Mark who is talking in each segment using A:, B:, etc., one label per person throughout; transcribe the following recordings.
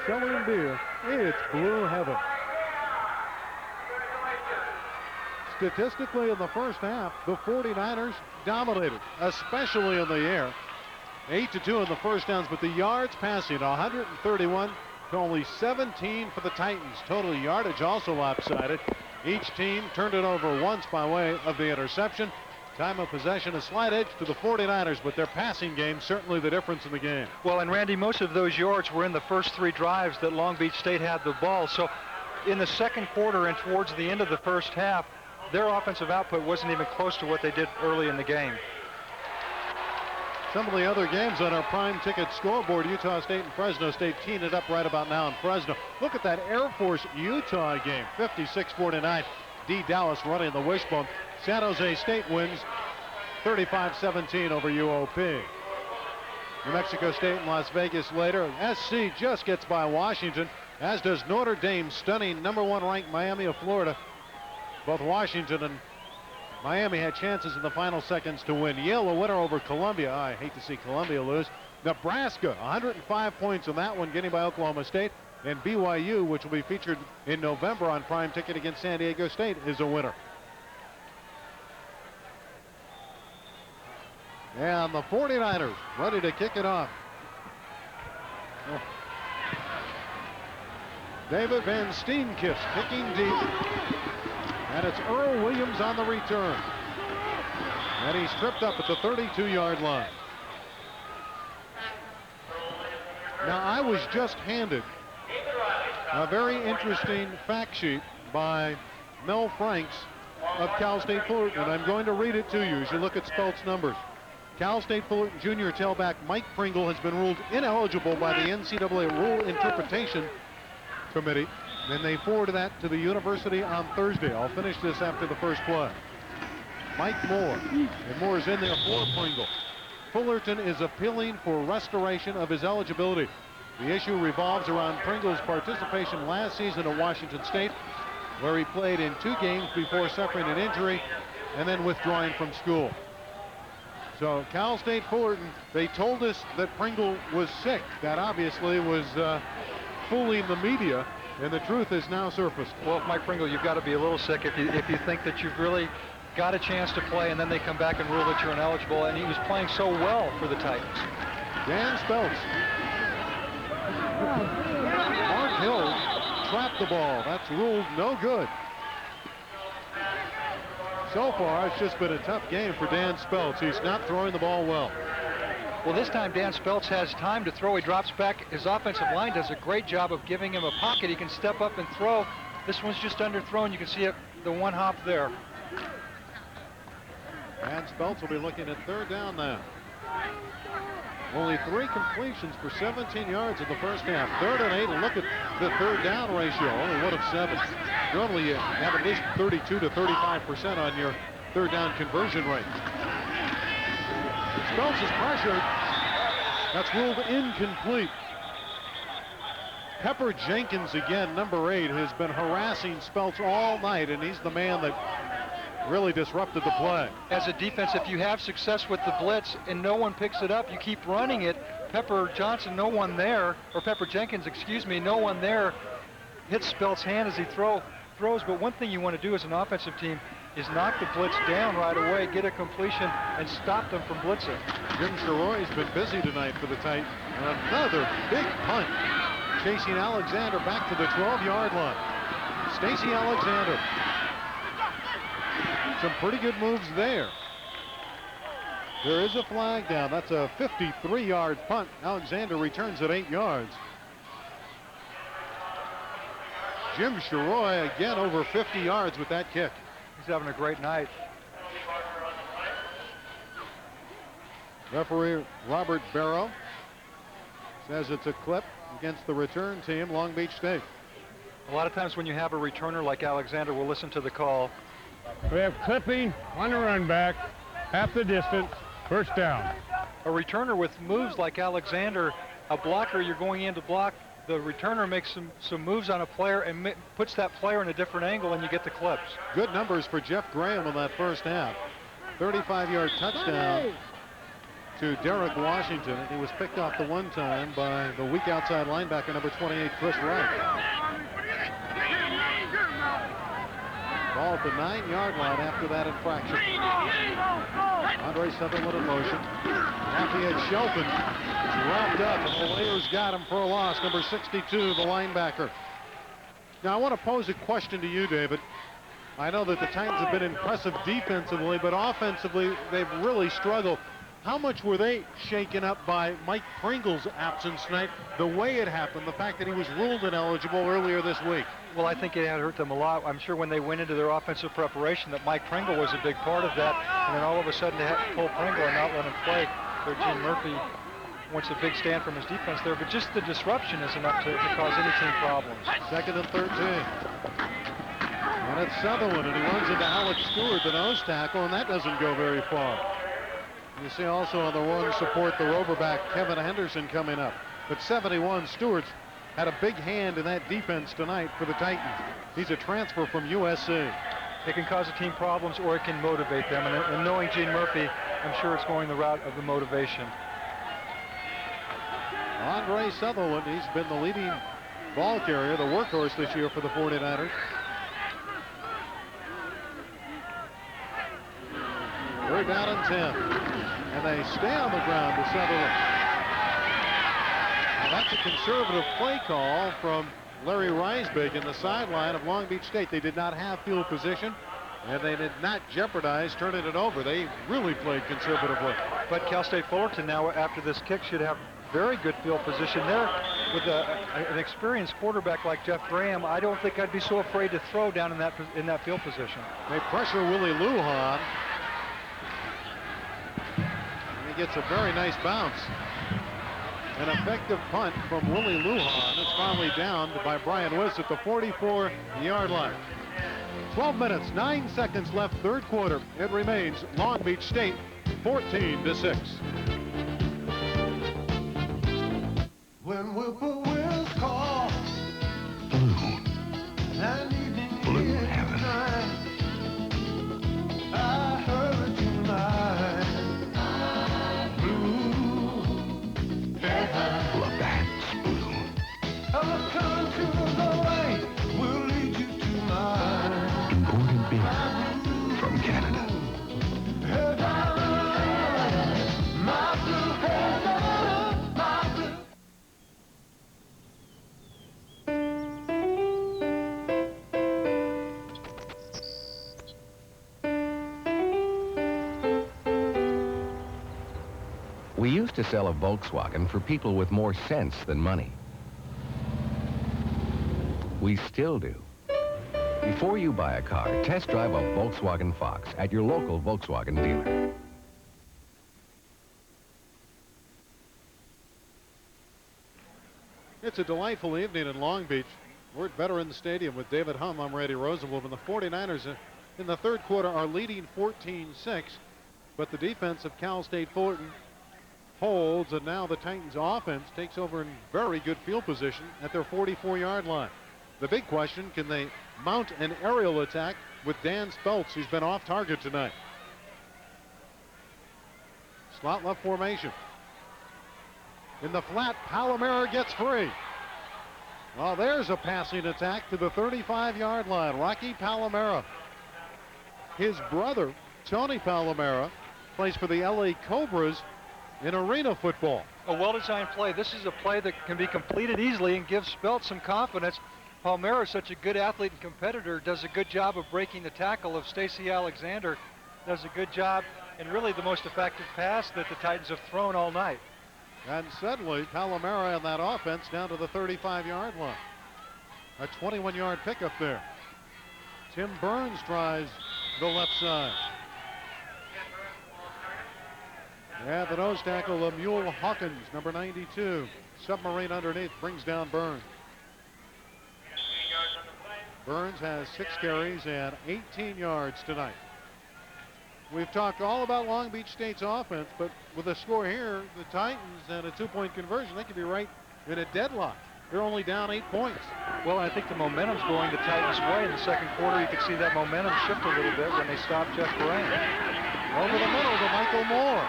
A: selling beer. It's blue heaven. Statistically, in the first half, the 49ers dominated, especially in the air. 8-2 in the first downs, but the yards passing, 131 to only 17 for the Titans. Total yardage also lopsided. Each team turned it over once by way of the interception. Time of possession, a slight edge to the 49ers, but their passing game certainly the difference in the game.
B: Well, and Randy, most of those yards were in the first 3 drives that Long Beach State had the ball. So in the second quarter and towards the end of the first half, their offensive output wasn't even close to what they did early in the game.
A: Some of the other games on our prime ticket scoreboard, Utah State and Fresno State teeing it up right about now in Fresno. Look at that Air Force Utah game, 56-49. D. Dallas running the wishbone. San Jose State wins 35-17 over UOP. New Mexico State and Las Vegas later. SC just gets by Washington, as does Notre Dame, stunning #1 ranked Miami of Florida. Both Washington and Miami had chances in the final seconds to win. Yale a winner over Columbia. I hate to see Columbia lose. Nebraska, 105 points in that one, getting by Oklahoma State. And BYU, which will be featured in November on Prime Ticket against San Diego State, is a winner. And the 49ers ready to kick it off. David Van Steenkist kicking deep. And it's Earl Williams on the return. And he's tripped up at the 32-yard line. Now, I was just handed a very interesting fact sheet by Mel Franks of Cal State Fullerton, and I'm going to read it to you as you look at Spelt's numbers. Cal State Fullerton Junior tailback Mike Pringle has been ruled ineligible by the NCAA Rule Interpretation Committee, and they forwarded that to the university on Thursday. I'll finish this after the first play. Mike Moore, and Moore is in there for Pringle. Fullerton is appealing for restoration of his eligibility. The issue revolves around Pringle's participation last season at Washington State, where he played in 2 games before suffering an injury and then withdrawing from school. So Cal State Fullerton, they told us that Pringle was sick. That obviously was fooling the media, and the truth is now surfaced.
B: Well, Mike Pringle, you've got to be a little sick if you think that you've really got a chance to play and then they come back and rule that you're ineligible, and he was playing so well for the Titans.
A: Dan Speltz. Mark Hill trapped the ball. That's ruled no good. So far, it's just been a tough game for Dan Speltz. He's not throwing the ball well.
B: Well, this time Dan Speltz has time to throw. He drops back. His offensive line does a great job of giving him a pocket. He can step up and throw. This one's just underthrown. You can see it, the one hop there.
A: Dan Speltz will be looking at 3rd down now. Only 3 completions for 17 yards in the first half. 3rd and 8, and look at the 3rd down ratio, only 1 of 7. Normally you have at least 32 to 35% on your 3rd down conversion rate. Speltz is pressured. That's ruled incomplete. Pepper Jenkins again, #8, has been harassing Speltz all night, and he's the man that really disrupted the play.
B: As a defense, if you have success with the blitz and no one picks it up, you keep running it. Pepper Johnson, no one there, or Pepper Jenkins, excuse me, no one there, hits Spelt's hand as he throws. But one thing you want to do as an offensive team is knock the blitz down right away, get a completion, and stop them from blitzing.
A: Jim Sharoy's been busy tonight for the Titans. Another big punt. Chasing Alexander back to the 12-yard line. Stacey Alexander. Some pretty good moves there. There is a flag down. That's a 53-yard punt. Alexander returns at 8 yards. Jim Sharoy again over 50 yards with that kick.
B: He's having a great night.
A: Referee Robert Barrow says it's a clip against the return team, Long Beach State.
B: A lot of times when you have a returner like Alexander, we'll listen to the call.
C: We have clipping on the run back, half the distance, 1st down.
B: A returner with moves like Alexander, a blocker, you're going in to block, the returner makes some moves on a player and puts that player in a different angle, and you get the clips.
A: Good numbers for Jeff Graham in that first half. 35-yard touchdown to Derek Washington, and he was picked off the one time by the weak outside linebacker, number 28, Chris Wright. Ball at the 9-yard line after that infraction. Andre Sutherland in motion. Lafayette Shelton wrapped up, and the Layers got him for a loss. Number 62, the linebacker. Now, I want to pose a question to you, David. I know that the Titans have been impressive defensively, but offensively, they've really struggled. How much were they shaken up by Mike Pringle's absence tonight, the way it happened, the fact that he was ruled ineligible earlier this week?
B: Well, I think it had hurt them a lot. I'm sure when they went into their offensive preparation that Mike Pringle was a big part of that, and then all of a sudden they had to pull Pringle and not let him play. So Gene Murphy wants a big stand from his defense there, but just the disruption is enough to cause any team problems.
A: 2nd and 13. And it's Sutherland, and he runs into Alex Stewart, the nose tackle, and that doesn't go very far. You see also on the run support the Roverback Kevin Henderson coming up. But 71, Stewart's had a big hand in that defense tonight for the Titans. He's a transfer from USC.
B: It can cause a team problems or it can motivate them. And knowing Gene Murphy, I'm sure it's going the route of the motivation.
A: Andre Sutherland, he's been the leading ball carrier, the workhorse this year for the 49ers. Third down and 10. And they stay on the ground to Sutherland. And that's a conservative play call from Larry Reisbig in the sideline of Long Beach State. They did not have field position, and they did not jeopardize turning it over. They really played conservatively.
B: But Cal State Fullerton now, after this kick, should have very good field position there. With an experienced quarterback like Jeff Graham, I don't think I'd be so afraid to throw down in that field position.
A: They pressure Willie Lujan. He gets a very nice bounce. An effective punt from Willie Lujan. It's finally downed by Brian Wiss at the 44-yard line. 12 minutes, 9 seconds left, third quarter. It remains Long Beach State 14-6.
D: When whippoorwills call, blue heaven. I heard tonight. Labatt's blue. I'll come to the light. We'll lead you to mine. Imported beer from Canada. My blue heaven, my blue.
E: We used to sell a Volkswagen for people with more sense than money. We still do. Before you buy a car, test drive a Volkswagen Fox at your local Volkswagen dealer.
A: It's a delightful evening in Long Beach. We're at Veterans Stadium with David Humm. I'm Randy Rosenblum, and the 49ers in the third quarter are leading 14-6, but the defense of Cal State Fullerton holds, and now the Titans offense takes over in very good field position at their 44-yard line. The big question, can they mount an aerial attack with Dan Speltz, who's been off target tonight? Slot left formation. In the flat, Palomera gets free. Well, there's a passing attack to the 35-yard line. Rocky Palomera. His brother, Tony Palomera, plays for the LA Cobras in arena football.
B: A well-designed play. This is a play that can be completed easily and gives Spelt some confidence. Palomera is such a good athlete and competitor, does a good job of breaking the tackle of Stacy Alexander, does a good job, and really the most effective pass that the Titans have thrown all night.
A: And suddenly, Palomera in that offense down to the 35-yard line. A 21-yard pickup there. Tim Burns tries the left side. Yeah, the nose tackle, Lemuel Hawkins, number 92. Submarine underneath, brings down Burns. Burns has 6 carries and 18 yards tonight. We've talked all about Long Beach State's offense, but with a score here, the Titans and a 2-point conversion, they could be right in a deadlock. They're only down 8 points.
B: Well, I think the momentum's going the Titans' way. In the second quarter, you could see that momentum shift a little bit when they stopped Jeff Graham.
A: Over the middle to Michael Moore.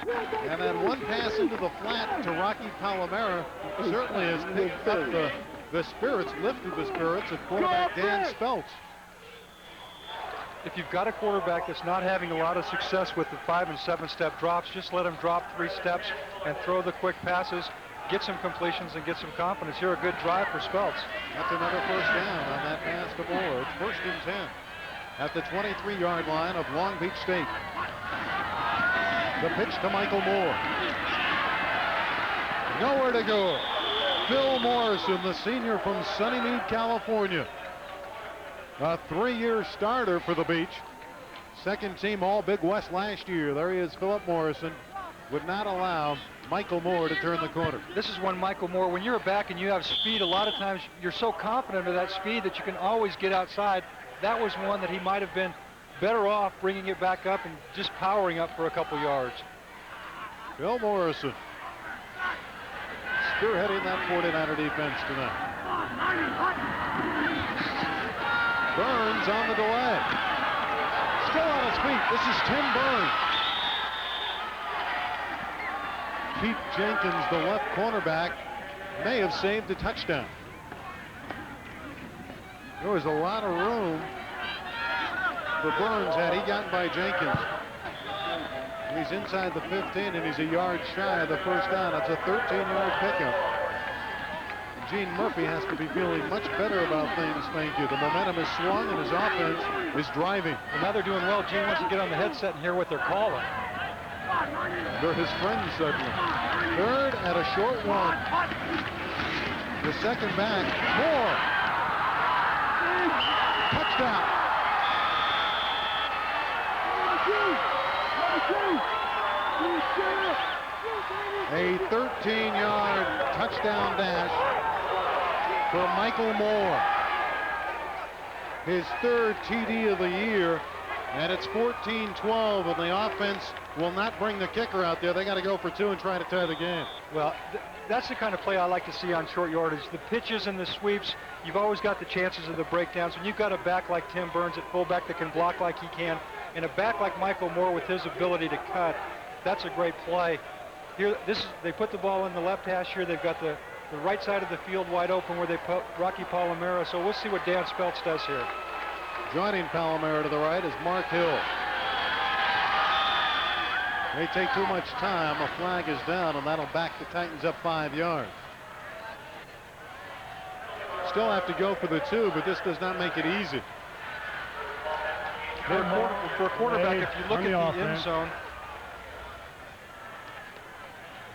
A: And then one pass into the flat to Rocky Palomera certainly has picked up the spirits, lifted the spirits of quarterback Dan Speltz.
B: If you've got a quarterback that's not having a lot of success with the 5- and 7-step drops, just let him drop 3 steps and throw the quick passes, get some completions and get some confidence. Here, a good drive for Speltz.
A: That's another first down on that pass to Moore. It's 1st and 10 at the 23-yard line of Long Beach State. The pitch to Michael Moore. Nowhere to go. Phil Morrison, the senior from Sunnymead, California. A 3-year starter for the Beach. Second team All Big West last year. There he is, Philip Morrison. Would not allow Michael Moore to turn the corner.
B: This is when Michael Moore, when you're a back and you have speed, a lot of times you're so confident of that speed that you can always get outside. That was one that he might have been better off bringing it back up and just powering up for a couple yards.
A: Phil Morrison spearheading that 49er defense tonight. Burns on the delay. Still on his feet. This is Tim Burns. Pete Jenkins, the left cornerback, may have saved a touchdown. There was a lot of room for Burns had he gotten by Jenkins. He's inside the 15 and he's a yard shy of the first down. That's a 13-yard pickup. Gene Murphy has to be feeling much better about things, thank you. The momentum is swung and his offense is driving.
B: And now they're doing well. Gene wants to get on the headset and hear what they're calling.
A: They're his friends suddenly. 3rd and a short one. The second back, Moore. Touchdown. A 13-yard touchdown dash for Michael Moore. His 3rd TD of the year, and it's 14-12, and the offense will not bring the kicker out there. They got to go for 2 and try to tie the game.
B: Well, that's the kind of play I like to see on short yardage. The pitches and the sweeps, you've always got the chances of the breakdowns. When you've got a back like Tim Burns at fullback that can block like he can, and a back like Michael Moore with his ability to cut, that's a great play. Here, they put the ball in the left hash here. They've got the right side of the field wide open where they put Rocky Palomera. So we'll see what Dan Speltz does here.
A: Joining Palomera to the right is Mark Hill. They take too much time. A flag is down, and that'll back the Titans up 5 yards. Still have to go for the 2, but this does not make it easy.
B: For a quarterback, if you look at the end zone,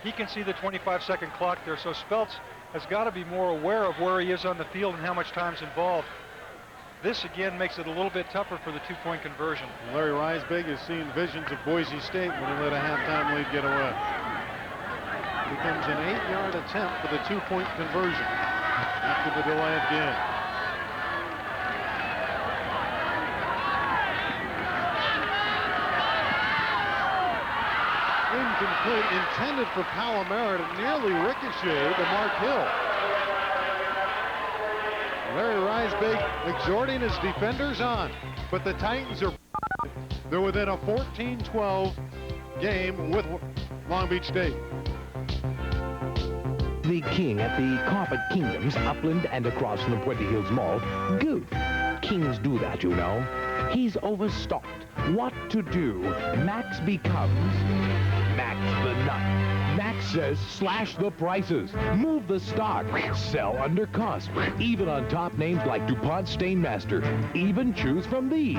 B: he can see the 25-second clock there, so Speltz has got to be more aware of where he is on the field and how much time's involved. This again makes it a little bit tougher for the 2-point conversion.
A: Larry Reisbig has seen visions of Boise State when he let a halftime lead get away. Becomes an 8-yard attempt for the 2-point conversion after the delay of game. Incomplete, intended for Palomera, to nearly ricochet to Mark Hill. Larry Reisbig exhorting his defenders on, but the Titans they're within a 14-12 game with Long Beach State.
F: The king at the Carpet Kingdoms, Upland and across from the Puente Hills Mall. Goof. Kings do that, you know. He's overstocked. What to do? Max becomes Max the Nut. Max says slash the prices, move the stock, sell under cost, even on top names like DuPont Stainmaster. Even choose from these.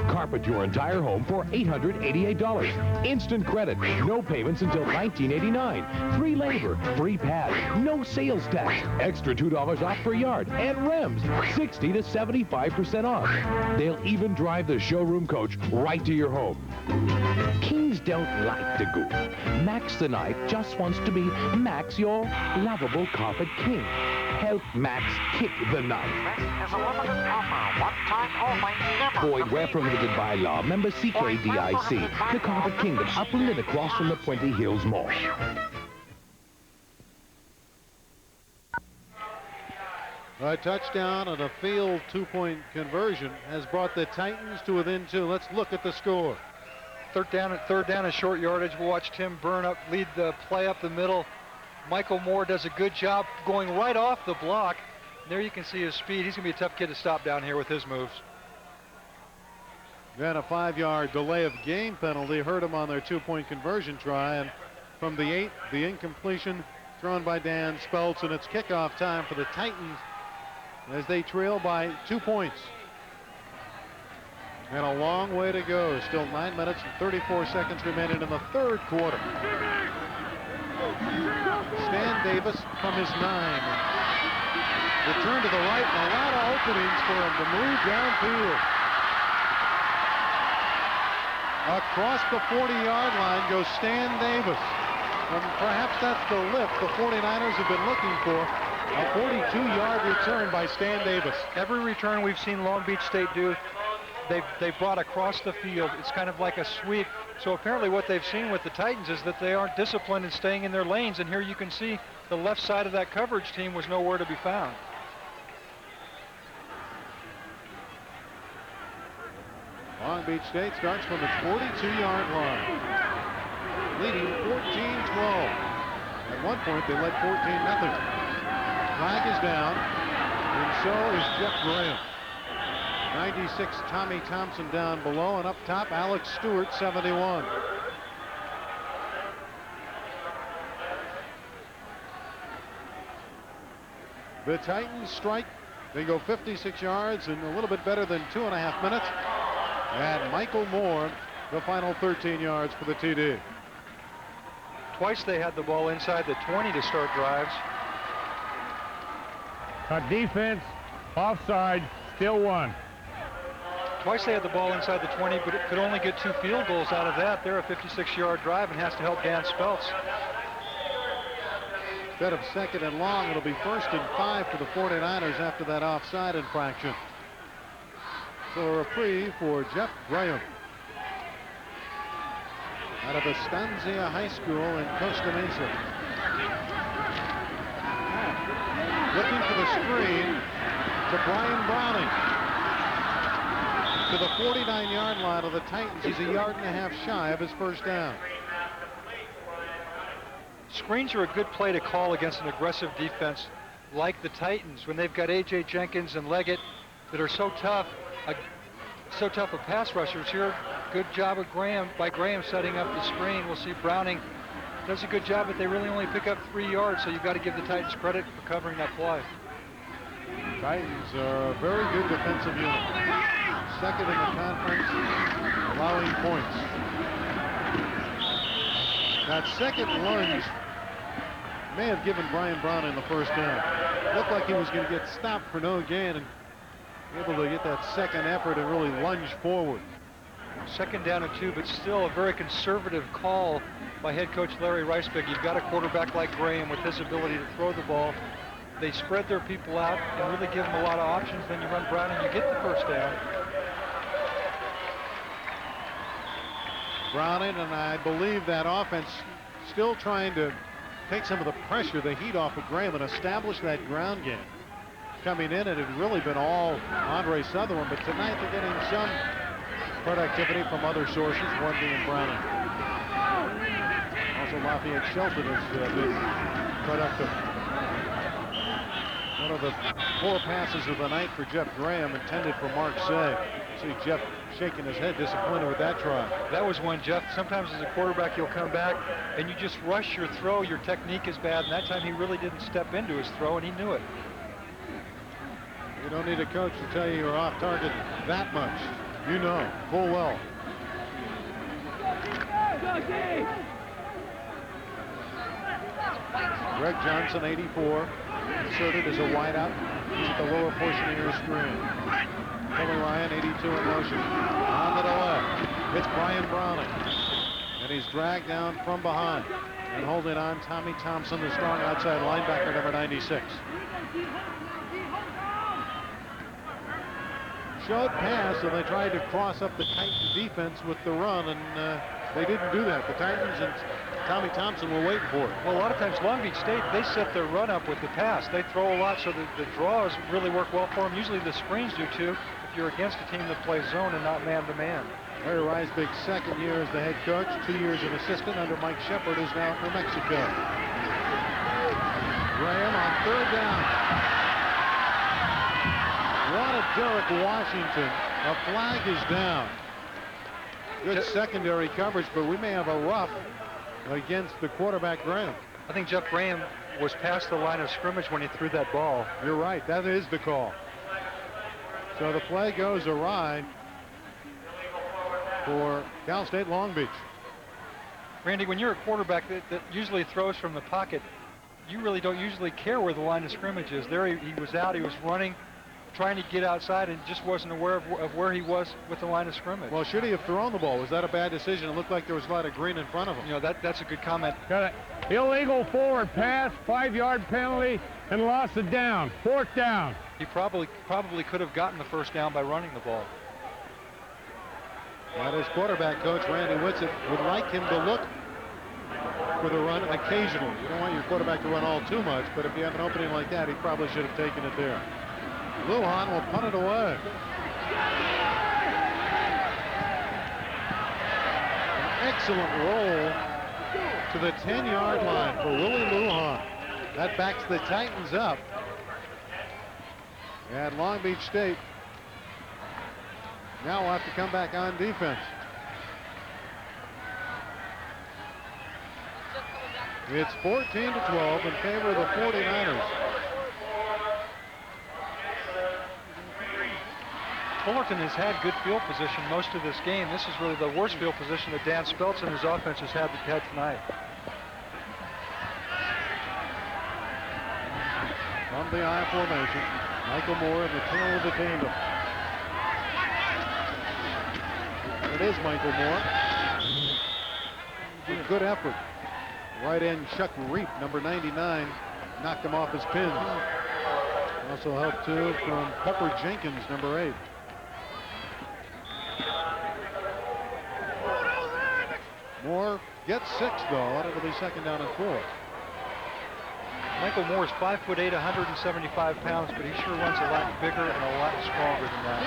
F: Carpet your entire home for $888. Instant credit, no payments until $19.89. Free labor, free pad, no sales tax, extra $2 off per yard, and rims 60 to 75% off. They'll even drive the showroom coach right to your home. Kings don't like to goof. Max the Knife just wants to be Max, your lovable carpet king. Help Max kick the knife.
G: This is a limited offer, one time only.
F: Void where prohibited by law. Member CKDIC. The Carpet Kingdom, Upland and across from the Puente Hills Mall.
A: A touchdown and a field 2-point conversion has brought the Titans to within 2. Let's look at the score.
B: third down and short yardage. We'll watch Tim Byrne lead the play up the middle. Michael Moore does a good job going right off the block. There you can see his speed. He's going to be a tough kid to stop down here with his moves.
A: Then a 5-yard delay of game penalty hurt him on their 2-point conversion try. And from the 8, the incompletion thrown by Dan Speltz, and it's kickoff time for the Titans as they trail by 2 points. And a long way to go. Still 9 minutes and 34 seconds remaining in the third quarter. Stan Davis from his 9. Return to the right, and a lot of openings for him to move downfield. Across the 40-yard line goes Stan Davis. And perhaps that's the lift the 49ers have been looking for. A 42-yard return by Stan Davis.
B: Every return we've seen Long Beach State do, they've brought across the field. It's kind of like a sweep. So apparently what they've seen with the Titans is that they aren't disciplined in staying in their lanes. And here you can see the left side of that coverage team was nowhere to be found.
A: Long Beach State starts from its 42-yard line, leading 14-12. At one point, they led 14-0. Flag is down, and so is Jeff Graham. 96, Tommy Thompson down below, and up top, Alex Stewart, 71. The Titans strike. They go 56 yards in a little bit better than 2.5 minutes. And Michael Moore, the final 13 yards for the TD.
B: Twice they had the ball inside the 20 to start drives.
C: Cut defense, offside, still one.
B: Twice they had the ball inside the 20, but it could only get 2 field goals out of that. They're a 56-yard drive and has to help Dan Speltz.
A: Instead of 2nd and long, it'll be 1st and 5 for the 49ers after that offside infraction. So a reprieve for Jeff Graham out of Estancia High School in Costa Mesa. Looking for the screen to Brian Browning. To the 49-yard line of the Titans. He's 1.5 yards shy of his first down.
B: Screens are a good play to call against an aggressive defense like the Titans when they've got A.J. Jenkins and Leggett that are so tough of pass rushers here. Good job of Graham setting up the screen. We'll see Browning does a good job, but they really only pick up 3 yards, so you've got to give the Titans credit for covering that play.
A: Titans are a very good defensive unit. 2nd in the conference, allowing points. That second lunge may have given Brian Browning the first down. Looked like he was going to get stopped for no gain and able to get that second effort and really lunge forward.
B: 2nd down and 2, but still a very conservative call by head coach Larry Reisbeck. You've got a quarterback like Graham with his ability to throw the ball. They spread their people out and really give them a lot of options. Then you run Browning, you get the first down.
A: Browning, and I believe that offense still trying to take some of the pressure, the heat off of Graham and establish that ground game. Coming in, it had really been all Andre Sutherland, but tonight they're getting some productivity from other sources, one being Browning. Also, Lafayette Shelton has been productive. One of the 4 passes of the night for Jeff Graham, intended for Mark Say. See Jeff shaking his head, disappointed with that try.
B: That was one, Jeff. Sometimes as a quarterback, you'll come back and you just rush your throw. Your technique is bad, and that time he really didn't step into his throw, and he knew it.
A: You don't need a coach to tell you you're off target that much. You know full well. Greg Johnson, 84, inserted as a wideout at the lower portion of your screen. Kelly Ryan, 82 in motion. On to the left, it's Brian Browning. And he's dragged down from behind. And holding on, Tommy Thompson, the strong outside linebacker, number 96. Showed pass, and they tried to cross up the Titan defense with the run, and they didn't do that. The Titans and Tommy Thompson were waiting for it.
B: Well, a lot of times Long Beach State, they set their run up with the pass. They throw a lot, so the draws really work well for them. Usually the screens do too, if you're against a team that plays zone and not man-to-man.
A: Larry Reisbig's second year as the head coach, 2 years an assistant under Mike Shepard, who's now at New Mexico. Graham on third down. Wanted Derek Washington. A flag is down. Good secondary coverage, but we may have a rough against the quarterback, Graham.
B: I think Jeff Graham was past the line of scrimmage when he threw that ball.
A: You're right. That is the call. So the play goes awry for Cal State Long Beach.
B: Randy, when you're a quarterback that usually throws from the pocket, you really don't usually care where the line of scrimmage is. There he was out, he was running, trying to get outside, and just wasn't aware of where he was with the line of scrimmage.
A: Well, should he have thrown the ball? Was that a bad decision? It looked like there was a lot of green in front of him.
B: You know, that's a good comment.
C: Got an illegal forward pass, 5-yard penalty, and loss of down. 4th down.
B: He probably could have gotten the first down by running the ball.
A: That is quarterback coach Randy Whitsitt would like him to look for the run occasionally. You don't want your quarterback to run all too much, but if you have an opening like that, he probably should have taken it there. Lujan will punt it away. An excellent roll to the 10-yard line for Willie Lujan. That backs the Titans up. And Long Beach State now will have to come back on defense. It's 14-12 in favor of the 49ers.
B: Fullerton has had good field position most of this game. This is really the worst field position that Dan Speltz and his offense has had tonight.
A: From the I formation, Michael Moore in the tail of the tandem. It is Michael Moore. Good effort. Right end Chuck Reap, number 99, knocked him off his pin. Also help too from Pepper Jenkins, number 8. Moore gets 6 though. It'll be 2nd down and 4.
B: Michael Moore is 5'8", 175 pounds, but he sure runs a lot bigger and a lot stronger than that.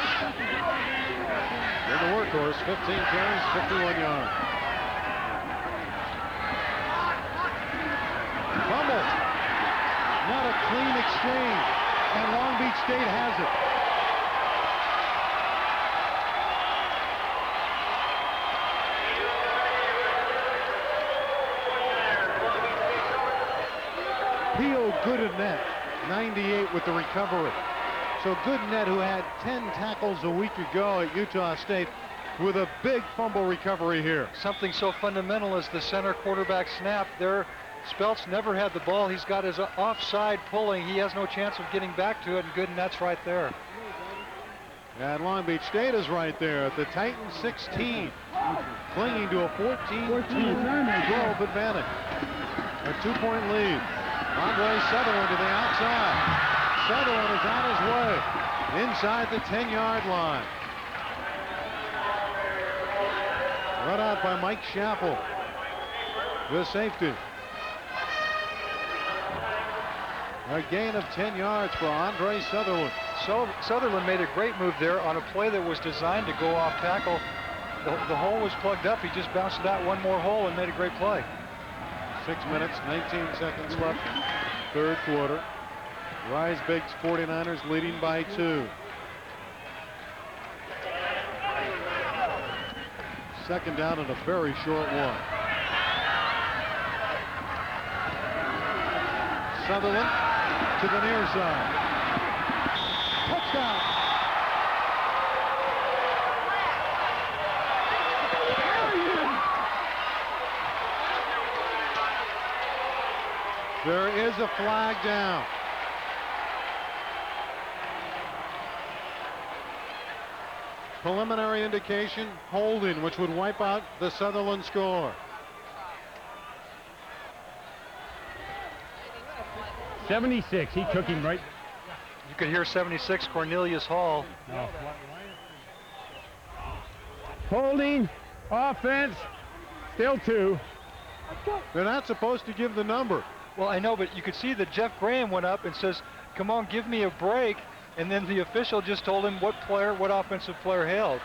A: In the workhorse, 15 carries, 51 yards. Fumble. Not a clean exchange, and Long Beach State has it. Peel Goodnet, 98 with the recovery. So Goodnet, who had 10 tackles a week ago at Utah State, with a big fumble recovery here.
B: Something so fundamental as the center quarterback snap. There, Speltz never had the ball. He's got his offside pulling. He has no chance of getting back to it, and Goodnet's right there.
A: And Long Beach State is right there at the Titans 16, clinging to a 14-12 advantage. A 2-point lead. Andre Sutherland to the outside. Sutherland is on his way inside the 10-yard line. Run out by Mike Chappell, the safety. A gain of 10 yards for Andre Sutherland.
B: So Sutherland made a great move there on a play that was designed to go off tackle. The hole was plugged up. He just bounced it out one more hole and made a great play.
A: 6 minutes, 19 seconds left, third quarter. Reisbig's 49ers leading by 2. Second down and a very short one. Sutherland to the near side. Touchdown. There is a flag down. Preliminary indication, holding, which would wipe out the Sutherland score.
C: 76, he took him right.
B: You could hear 76, Cornelius Hall.
C: No. Holding, offense, still 2.
A: They're not supposed to give the number.
B: Well, I know, but you could see that Jeff Graham went up and says, "Come on, give me a break." And then the official just told him what offensive player held.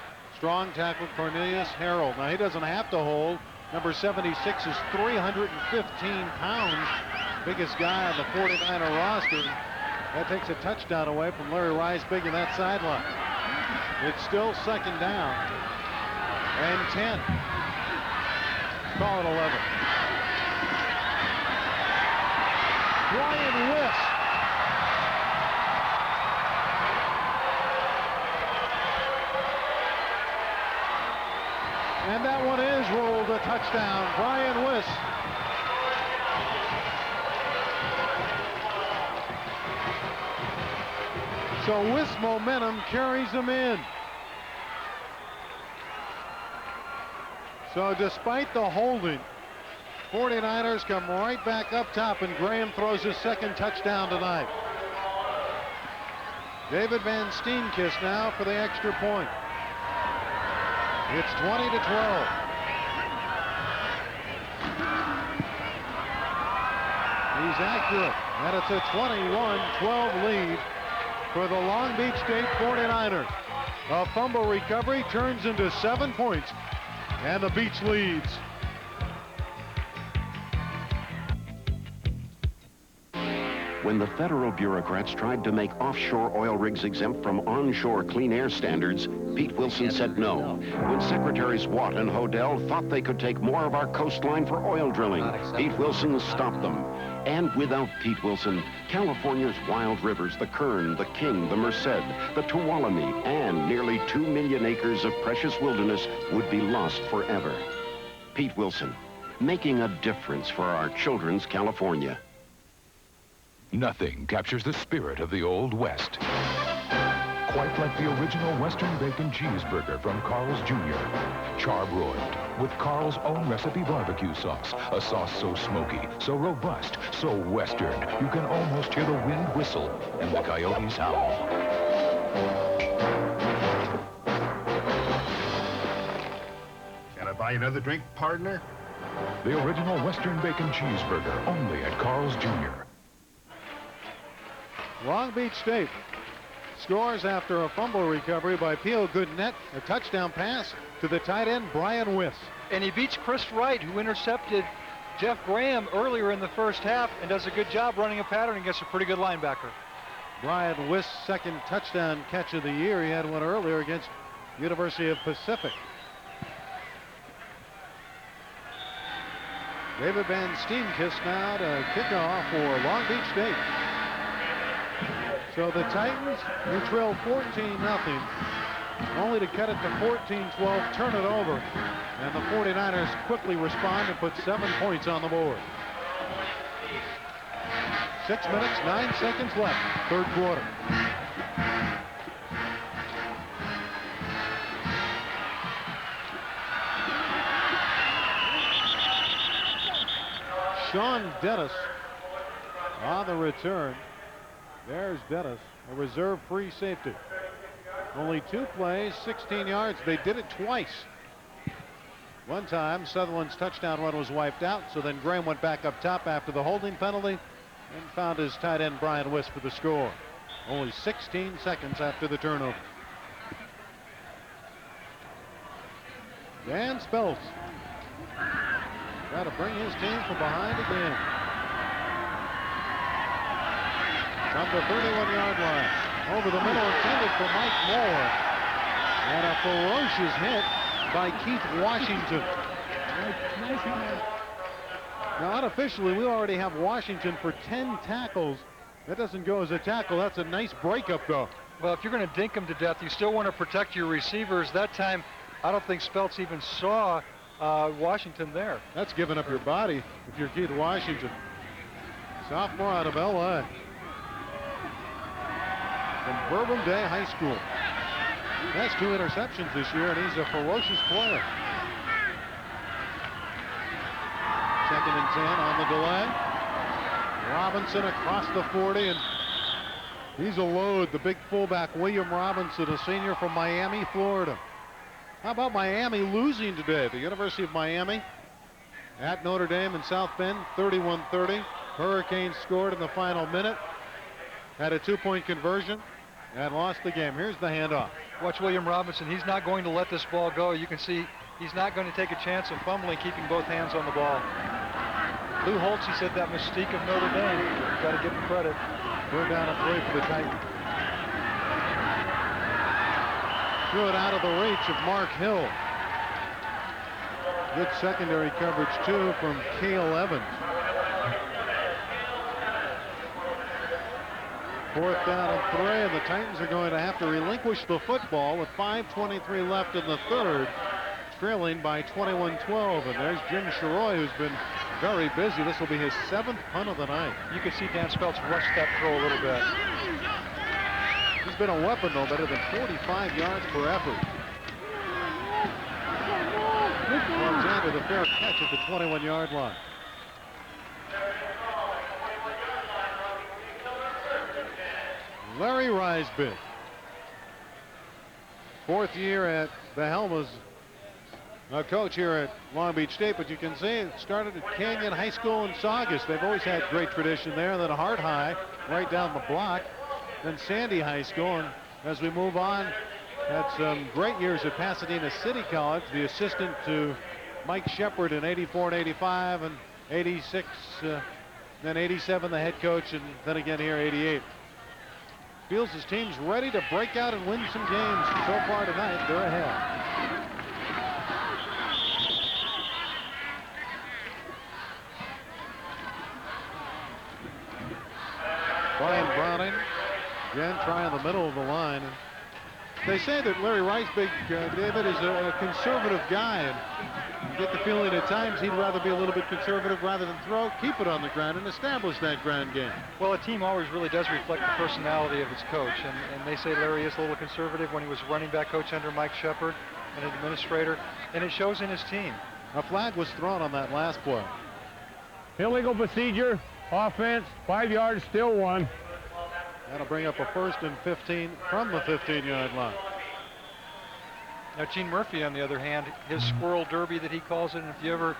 A: strong tackle, Cornelius Harold. Now, he doesn't have to hold. Number 76 is 315 pounds. Biggest guy on the 49er roster. That takes a touchdown away from Larry Rice big in that sideline. It's still second down and 10. Call it 11. Brian Wiss. And that one is ruled a touchdown. Brian Wiss. So Wiss momentum carries him in. So despite the holding, 49ers come right back up top, and Graham throws his second touchdown tonight. David Van Steenkist now for the extra point. It's 20-12. He's accurate, and it's a 21-12 lead for the Long Beach State 49ers. A fumble recovery turns into 7 points, and the Beach leads.
H: When the federal bureaucrats tried to make offshore oil rigs exempt from onshore clean air standards, Pete Wilson said no. When Secretaries Watt and Hodel thought they could take more of our coastline for oil drilling, Pete Wilson stopped them. And without Pete Wilson, California's wild rivers, the Kern, the King, the Merced, the Tuolumne, and nearly 2 million acres of precious wilderness would be lost forever. Pete Wilson, making a difference for our children's California.
I: Nothing captures the spirit of the Old West quite like the original Western bacon cheeseburger from Carl's Jr. Charbroiled with Carl's own recipe barbecue sauce. A sauce so smoky, so robust, so Western, you can almost hear the wind whistle and the coyotes howl.
J: Can I buy another drink, partner?
I: The original Western bacon cheeseburger, only at Carl's Jr.
A: Long Beach State scores after a fumble recovery by Pio Goodnet, a touchdown pass to the tight end Brian Wiss.
B: And he beats Chris Wright, who intercepted Jeff Graham earlier in the first half, and does a good job running a pattern against a pretty good linebacker.
A: Brian Wiss' second touchdown catch of the year. He had one earlier against University of Pacific. David Van Steenkist now to kick off for Long Beach State. So the Titans, who trail 14-0, only to cut it to 14-12, turn it over. And the 49ers quickly respond and put 7 points on the board. 6 minutes, 9 seconds left, third quarter. Sean Dennis on the return. There's Dennis, a reserve free safety. Only 2 plays, 16 yards. They did it twice. One time, Sutherland's touchdown run was wiped out, so then Graham went back up top after the holding penalty and found his tight end Brian Wiss for the score. Only 16 seconds after the turnover. Dan Speltz got to bring his team from behind again. From the 31-yard line. Over the middle, intended for Mike Moore. And a ferocious hit by Keith Washington. Now, unofficially, we already have Washington for 10 tackles. That doesn't go as a tackle. That's a nice breakup, though.
B: Well, if you're going to dink him to death, you still want to protect your receivers. That time, I don't think Speltz even saw Washington there.
A: That's giving up your body if you're Keith Washington. Sophomore out of L.A. from Bourbon Day High School. He has 2 interceptions this year, and he's a ferocious player. 2nd and 10 on the delay. Robinson across the 40, and he's a load. The big fullback, William Robinson, a senior from Miami, Florida. How about Miami losing today? The University of Miami at Notre Dame in South Bend, 31-30. Hurricanes scored in the final minute. Had a 2-point conversion and lost the game. Here's the handoff.
B: Watch William Robinson. He's not going to let this ball go. You can see he's not going to take a chance of fumbling, keeping both hands on the ball. Lou Holtz, he said that mystique of Notre Dame. Got to give him credit.
A: Third down and 3 for the Titans. Threw it out of the reach of Mark Hill. Good secondary coverage, too, from Cale Evans. Fourth down and 3, and the Titans are going to have to relinquish the football with 5:23 left in the third, trailing by 21-12. And there's Jim Sheroy, who's been very busy. This will be his 7th punt of the night.
B: You can see Dan Speltz rush that throw a little bit.
A: He's been a weapon, though, better than 45 yards per effort. Alexander, the fair catch at the 21-yard line. Larry Risebig, 4th year at the helm as a coach here at Long Beach State, but you can see it started at Canyon High School in Saugus. They've always had great tradition there. Then Hart High right down the block, then Sandy High School, and as we move on, had some great years at Pasadena City College, the assistant to Mike Shepard in 84 and 85 and 86, then 87 the head coach, and then again here 88. Feels his team's ready to break out and win some games. So far tonight, they're ahead. Brian Browning, again, trying the middle of the line. And they say that Larry Risebig, David, is a conservative guy, and you get the feeling at times he'd rather be a little bit conservative rather than throw, keep it on the ground, and establish that ground game.
B: Well, a team always really does reflect the personality of its coach, and they say Larry is a little conservative when he was running back coach under Mike Shepard, an administrator, and it shows in his team.
A: A flag was thrown on that last play.
C: Illegal procedure, offense, 5 yards, still 1.
A: That'll bring up a 1st and 15 from the 15-yard line.
B: Now, Gene Murphy, on the other hand, his squirrel derby that he calls it, and if you ever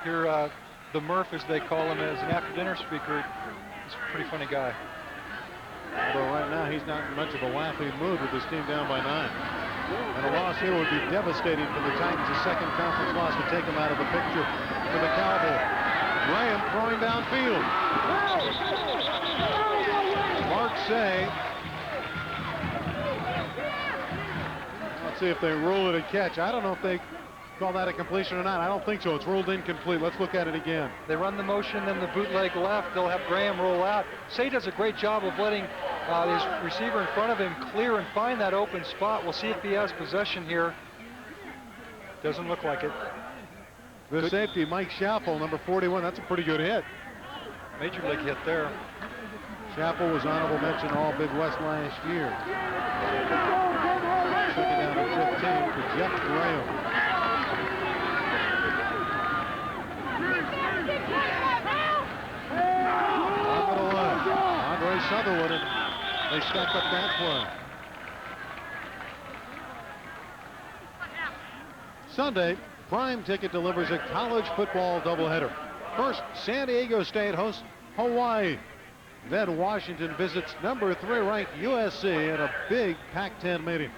B: hear the Murph, as they call him, as an after-dinner speaker, he's a pretty funny guy.
A: Although right now he's not in much of a laughing mood with his team down by 9. And a loss here would be devastating for the Titans, a second conference loss to take them out of the picture for the Cowboys. Graham throwing downfield. Mark Say. Let's see if they rule it a catch. I don't know if they call that a completion or not. I don't think so. It's ruled incomplete. Let's look at it again.
B: They run the motion, then the bootleg left. They'll have Graham roll out. Say does a great job of letting his receiver in front of him clear and find that open spot. We'll see if he has possession here. Doesn't look like it.
A: The safety, Mike Schaffel, number 41. That's a pretty good hit.
B: Major league hit there.
A: Schaffel was honorable mention All Big West last year. Second down at 15 for Jeff Graham. On the left, Andre Sutherland, and they stack up that play. Sunday, Prime Ticket delivers a college football doubleheader. First, San Diego State hosts Hawaii. Then Washington visits number 3 ranked USC in a big Pac-10 meeting.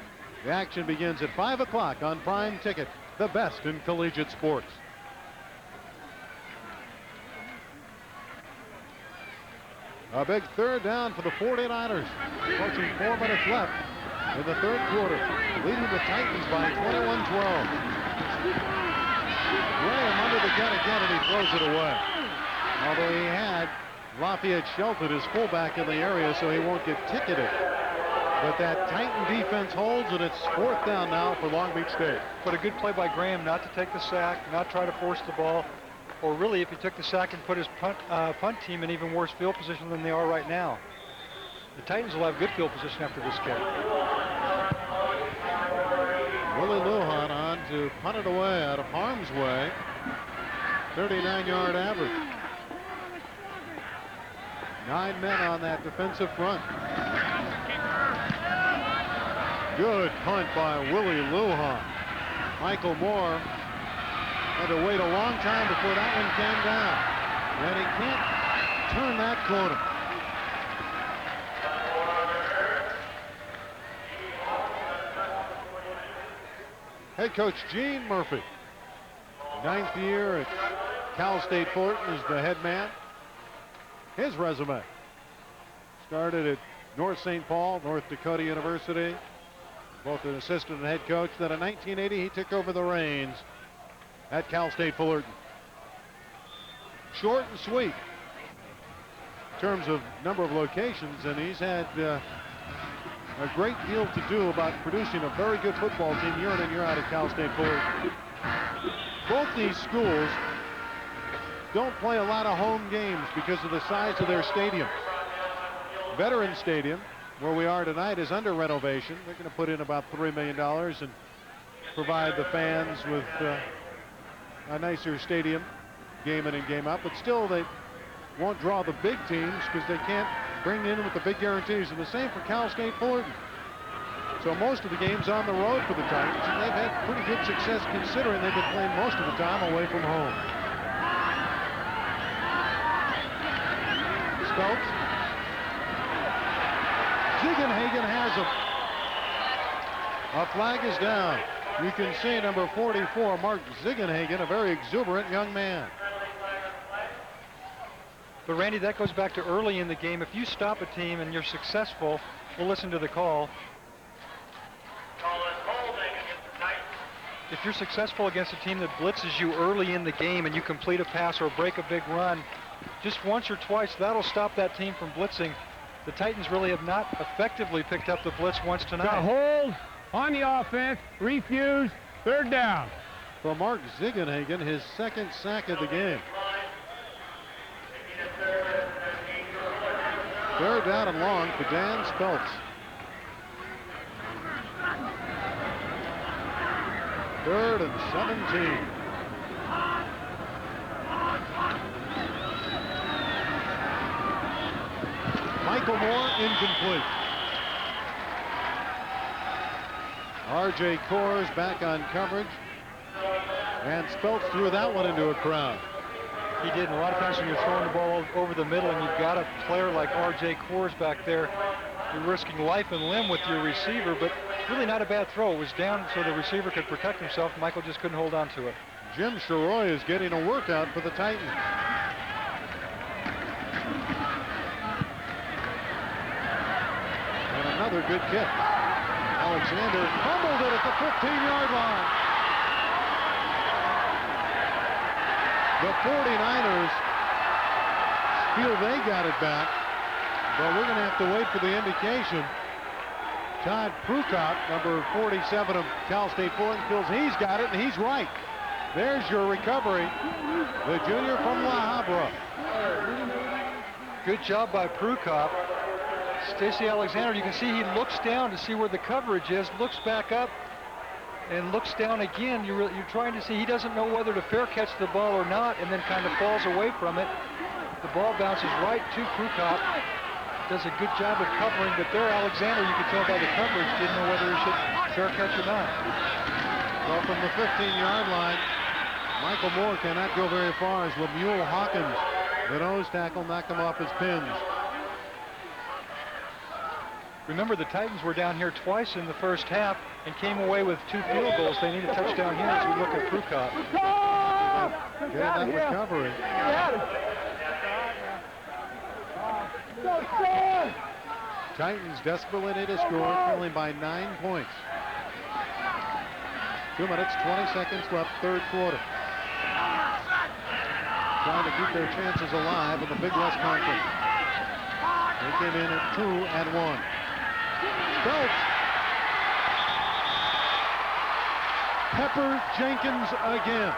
A: The action begins at 5 o'clock on Prime Ticket, the best in collegiate sports. A big third down for the 49ers. Approaching 4 minutes left in the third quarter, leading the Titans by 21-12. Graham under the gun again, and he throws it away. Although he had Lafayette Shelton, his fullback, in the area, so he won't get ticketed. But that Titan defense holds, and it's 4th down now for Long Beach State.
B: But a good play by Graham not to take the sack, not try to force the ball, or really if he took the sack and put his punt team in even worse field position than they are right now. The Titans will have good field position after this kick.
A: Willie Lujan on to punt it away out of harm's way. 39-yard average. 9 men on that defensive front. Good punt by Willie Lujan. Michael Moore had to wait a long time before that one came down. And he can't turn that corner. Head coach Gene Murphy. 9th year at Cal State Fullerton as the head man. His resume. Started at North St. Paul, North Dakota University. Both an assistant and head coach. Then in 1980, he took over the reins at Cal State Fullerton. Short and sweet in terms of number of locations, and he's had a great deal to do about producing a very good football team year in and year out at Cal State Fullerton. Both these schools don't play a lot of home games because of the size of their stadium. Veterans Stadium, where we are tonight, is under renovation. They're going to put in about $3 million and provide the fans with a nicer stadium game in and game out. But still, they won't draw the big teams because they can't bring in with the big guarantees. And the same for Cal State Fullerton. So most of the games on the road for the Titans, and they've had pretty good success considering they've been playing most of the time away from home. Speltz. Ziegenhagen has him. A flag is down. You can see number 44, Mark Ziegenhagen, a very exuberant young man.
B: But Randy, that goes back to early in the game. If you stop a team and you're successful, we'll listen to the call. If you're successful against a team that blitzes you early in the game and you complete a pass or break a big run, just once or twice, that'll stop that team from blitzing. The Titans really have not effectively picked up the blitz once tonight.
C: Got hold on the offense, refuse, 3rd down.
A: For Mark Ziegenhagen, his 2nd sack of the game. 3rd down and long for Dan Speltz. 3rd and 17. Michael Moore, incomplete. R.J. Coors back on coverage. And Speltz threw that one into a crowd.
B: He did. And a lot of times when you're throwing the ball over the middle and you've got a player like R.J. Coors back there, you're risking life and limb with your receiver, but really not a bad throw. It was down so the receiver could protect himself. Michael just couldn't hold on to it.
A: Jim Sheroy is getting a workout for the Titans. And another good kick. Alexander fumbled it at the 15-yard line. The 49ers feel they got it back, but we're going to have to wait for the indication. Todd Prukop, number 47 of Cal State Fullerton, feels he's got it, and he's right. There's your recovery. The junior from La Habra.
B: Good job by Prukop. Stacey Alexander, you can see he looks down to see where the coverage is, looks back up, and looks down again. You're trying to see, he doesn't know whether to fair catch the ball or not, and then kind of falls away from it. The ball bounces right to Prukop. Does a good job of covering, but there Alexander, you could tell by the coverage, didn't know whether he should fair catch or not.
A: Well, from the 15-yard line, Michael Moore cannot go very far as Lemuel Hawkins, the nose tackle, knocked him off his pins.
B: Remember, the Titans were down here twice in the first half and came away with 2 field goals. They need a touchdown here as we look at Prukop.
A: Getting that recovery. Titans desperately need a score, trailing by 9 points. 2 minutes, 20 seconds left, 3rd quarter. Trying to keep their chances alive in the Big West Conference. They came in at 2-1. Speltz. Pepper Jenkins again.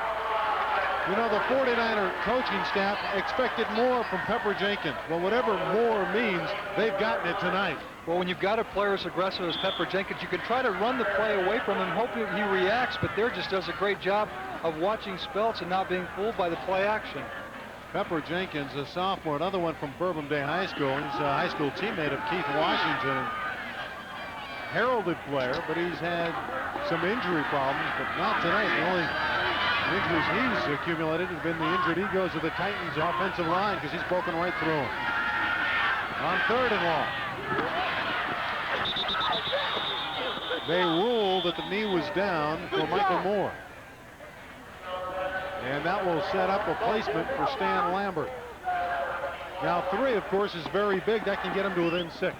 A: You know, the 49er coaching staff expected more from Pepper Jenkins. Well, whatever more means, they've gotten it tonight.
B: Well, when you've got a player as aggressive as Pepper Jenkins, you can try to run the play away from him, hoping he reacts, but there just does a great job of watching Speltz and not being fooled by the play action.
A: Pepper Jenkins, a sophomore, another one from Bourbon Bay High School. He's a high school teammate of Keith Washington. Heralded player, but he's had some injury problems, but not tonight. The only injuries he's accumulated have been the injured egos of the Titans offensive line because he's broken right through them. On 3rd and long. They ruled that the knee was down for Michael Moore. And that will set up a placement for Stan Lambert. Now 3, of course, is very big. That can get him to within 6.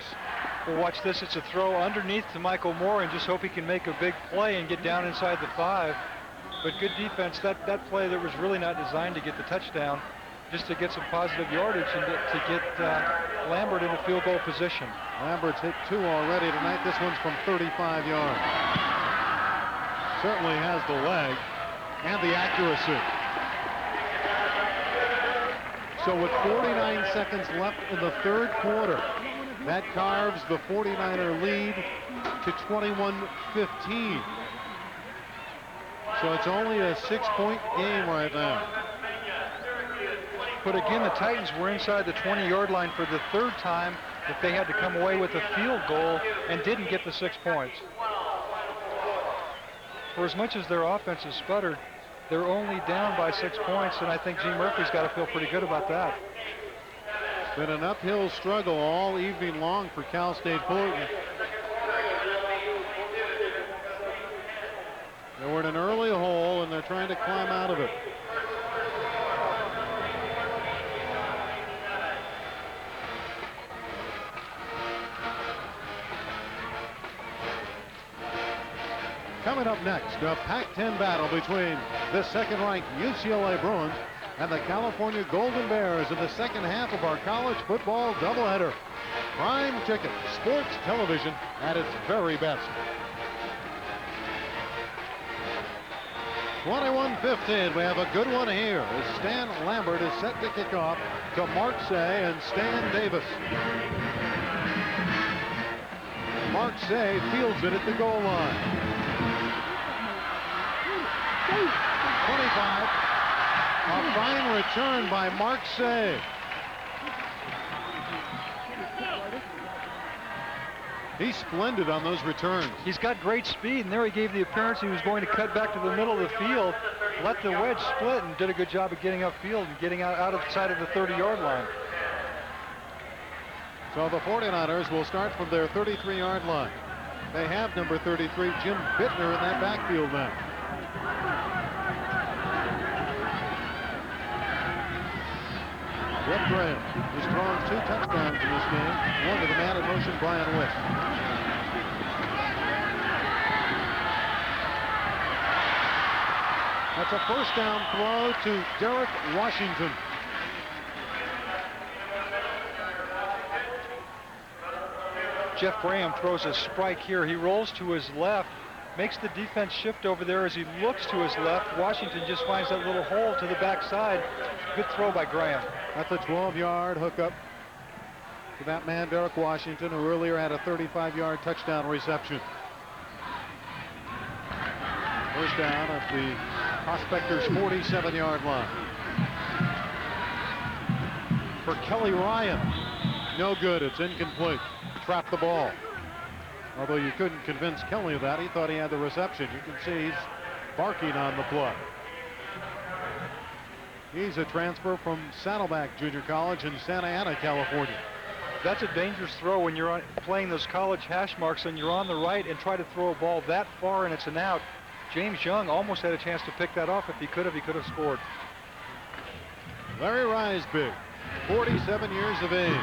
B: Well, watch this. It's a throw underneath to Michael Moore, and just hope he can make a big play and get down inside the 5. But good defense. That play that was really not designed to get the touchdown, just to get some positive yardage and to get Lambert in a field goal position.
A: Lambert's hit 2 already tonight. This one's from 35 yards. Certainly has the leg and the accuracy. So with 49 seconds left in the 3rd quarter, that carves the 49er lead to 21-15. So it's only a 6-point game right now.
B: But again, the Titans were inside the 20-yard line for the 3rd time that they had to come away with a field goal and didn't get the 6 points. For as much as their offense has sputtered, they're only down by 6 points, and I think Gene Murphy's got to feel pretty good about that.
A: It's been an uphill struggle all evening long for Cal State Fullerton. They were in an early hole, and they're trying to climb out of it. Coming up next, a Pac-10 battle between the second-ranked UCLA Bruins and the California Golden Bears in the second half of our college football doubleheader. Prime ticket sports television at its very best. 21-15. We have a good one here as Stan Lambert is set to kick off to Mark Say and Stan Davis. Mark Say fields it at the goal line. 25. A fine return by Mark Say. He's splendid on those returns.
B: He's got great speed, and there he gave the appearance he was going to cut back to the middle of the field, let the wedge split, and did a good job of getting upfield and getting out of sight of the 30-yard line.
A: So the 49ers will start from their 33-yard line. They have number 33, Jim Bittner, in that backfield now. Brett Graham has thrown 2 touchdowns in this game, one to the man in motion, Brian Witt. That's a first down throw to Derek Washington.
B: Jeff Graham throws a strike here. He rolls to his left, makes the defense shift over there as he looks to his left. Washington just finds that little hole to the backside. Good throw by Graham.
A: That's a 12-yard hookup to that man, Derek Washington, who earlier had a 35-yard touchdown reception. First down at the Prospectors' 47-yard line. For Kelly Ryan, no good. It's incomplete. Trapped the ball. Although you couldn't convince Kelly of that. He thought he had the reception. You can see he's barking on the play. He's a transfer from Saddleback Junior College in Santa Ana, California.
B: That's a dangerous throw when you're playing those college hash marks and you're on the right and try to throw a ball that far and it's an out. James Young almost had a chance to pick that off. If he could have scored.
A: Larry Risebig, 47 years of age,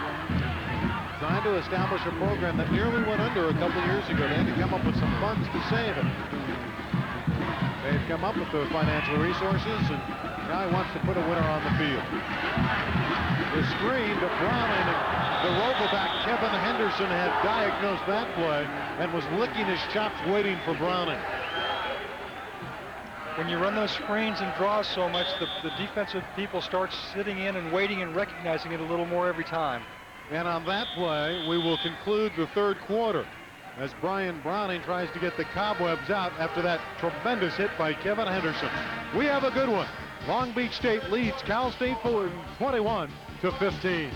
A: trying to establish a program that nearly went under a couple years ago. They had to come up with some funds to save it. They've come up with the financial resources, and now he wants to put a winner on the field. The screen to Browning, and the rollback Kevin Henderson had diagnosed that play and was licking his chops waiting for Browning.
B: When you run those screens and draws so much, the defensive people start sitting in and waiting and recognizing it a little more every time.
A: And on that play, we will conclude the 3rd quarter as Brian Browning tries to get the cobwebs out after that tremendous hit by Kevin Henderson. We have a good one. Long Beach State leads Cal State Fullerton 21-15.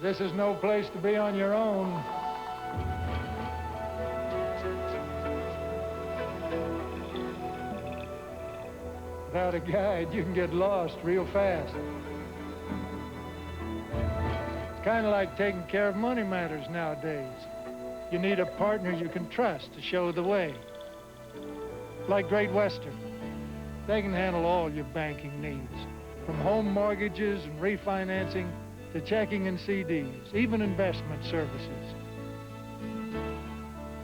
K: This is no place to be on your own. There without a guide, you can get lost real fast. It's kind of like taking care of money matters nowadays. You need a partner you can trust to show the way. Like Great Western. They can handle all your banking needs, from home mortgages and refinancing to checking and CDs, even investment services.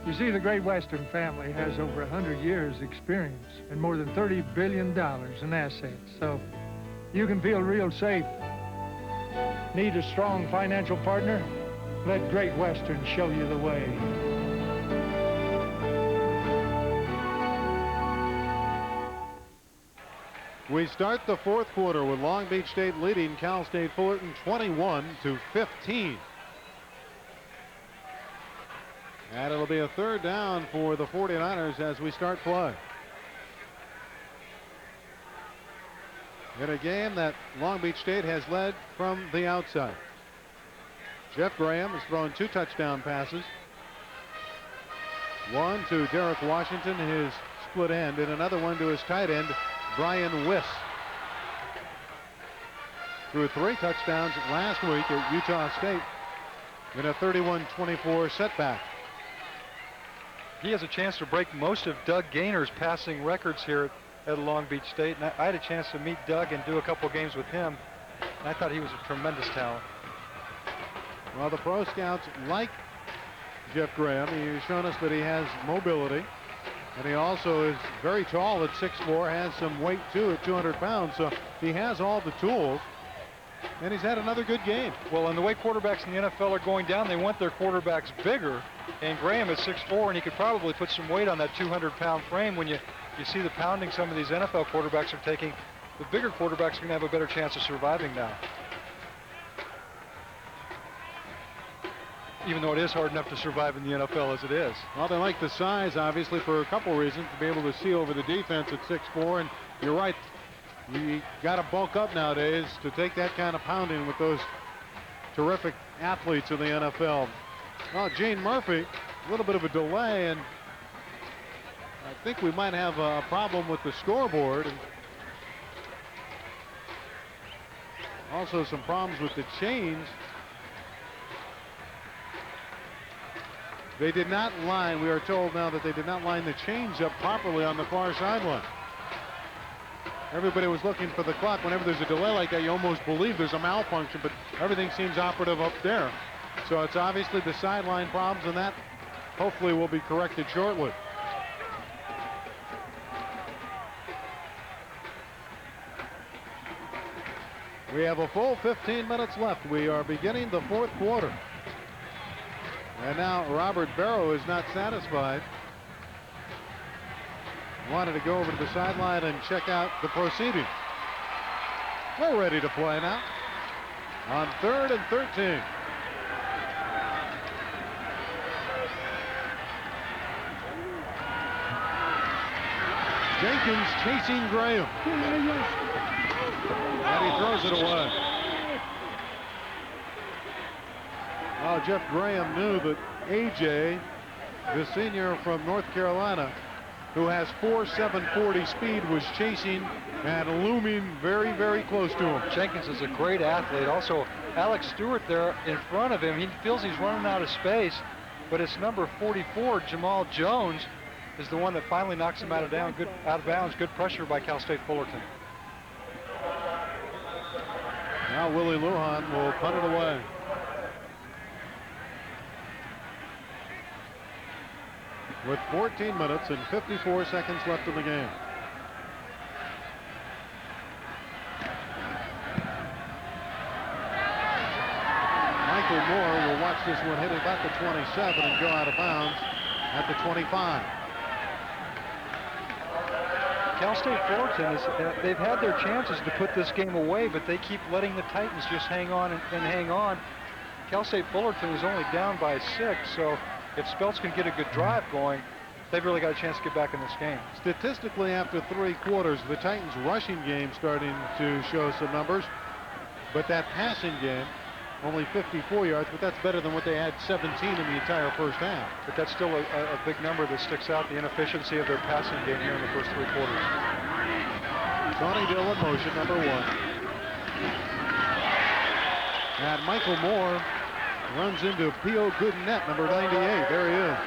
K: You see, the Great Western family has over 100 years experience and more than $30 billion in assets, so you can feel real safe. Need a strong financial partner? Let Great Western show you the way.
A: We start the fourth quarter with Long Beach State leading Cal State Fullerton 21-15. And it'll be a third down for the 49ers as we start play. In a game that Long Beach State has led from the outside. Jeff Graham has thrown 2 touchdown passes. One to Derek Washington, his split end, and another one to his tight end, Brian Wiss. Threw 3 touchdowns last week at Utah State in a 31-24 setback.
B: He has a chance to break most of Doug Gaynor's passing records here at Long Beach State. And I had a chance to meet Doug and do a couple games with him. And I thought he was a tremendous talent.
A: Well, the pro scouts like Jeff Graham. He's shown us that he has mobility. And he also is very tall at 6'4", has some weight too at 200 pounds. So he has all the tools. And he's had another good game.
B: Well, and the way quarterbacks in the NFL are going down, they want their quarterbacks bigger. And Graham is 6'4", and he could probably put some weight on that 200-pound frame. When you see the pounding some of these NFL quarterbacks are taking, the bigger quarterbacks are going to have a better chance of surviving now. Even though it is hard enough to survive in the NFL as it is.
A: Well, they like the size, obviously, for a couple reasons. To be able to see over the defense at 6'4", and you're right. You got to bulk up nowadays to take that kind of pounding with those terrific athletes in the NFL. Well, Gene Murphy, a little bit of a delay, and I think we might have a problem with the scoreboard. And also some problems with the chains. They did not line, we are told now that they did not line the chains up properly on the far sideline. Everybody was looking for the clock. Whenever there's a delay like that, you almost believe there's a malfunction, but everything seems operative up there. So it's obviously the sideline problems, and that hopefully will be corrected shortly. We have a full 15 minutes left. We are beginning the fourth quarter. And now Robert Barrow is not satisfied. Wanted to go over to the sideline and check out the proceedings. We're ready to play now on 3rd and 13. Jenkins chasing Graham. And he throws it away. Well, Jeff Graham knew that A.J., the senior from North Carolina, who has 4.740 speed, was chasing and looming very, very close to him.
B: Jenkins is a great athlete. Also, Alex Stewart there in front of him. He feels he's running out of space, but it's number 44, Jamal Jones, is the one that finally knocks him out of bounds. Good pressure by Cal State Fullerton.
A: Now Willie Lujan will punt it away. With 14 minutes and 54 seconds left in the game. Michael Moore will watch this one hit about the 27 and go out of bounds at the 25.
B: Cal State Fullerton, they've had their chances to put this game away, but they keep letting the Titans just hang on and hang on. Cal State Fullerton is only down by 6, so if Speltz can get a good drive going, they've really got a chance to get back in this game.
A: Statistically, after 3 quarters, the Titans' rushing game starting to show some numbers, but that passing game, only 54 yards, but that's better than what they had 17 in the entire first half.
B: But that's still a big number that sticks out, the inefficiency of their passing game here in the first 3 quarters.
A: Tony Dillon motion, number 1. And Michael Moore runs into P.O. Goodnett, number 98. There he is.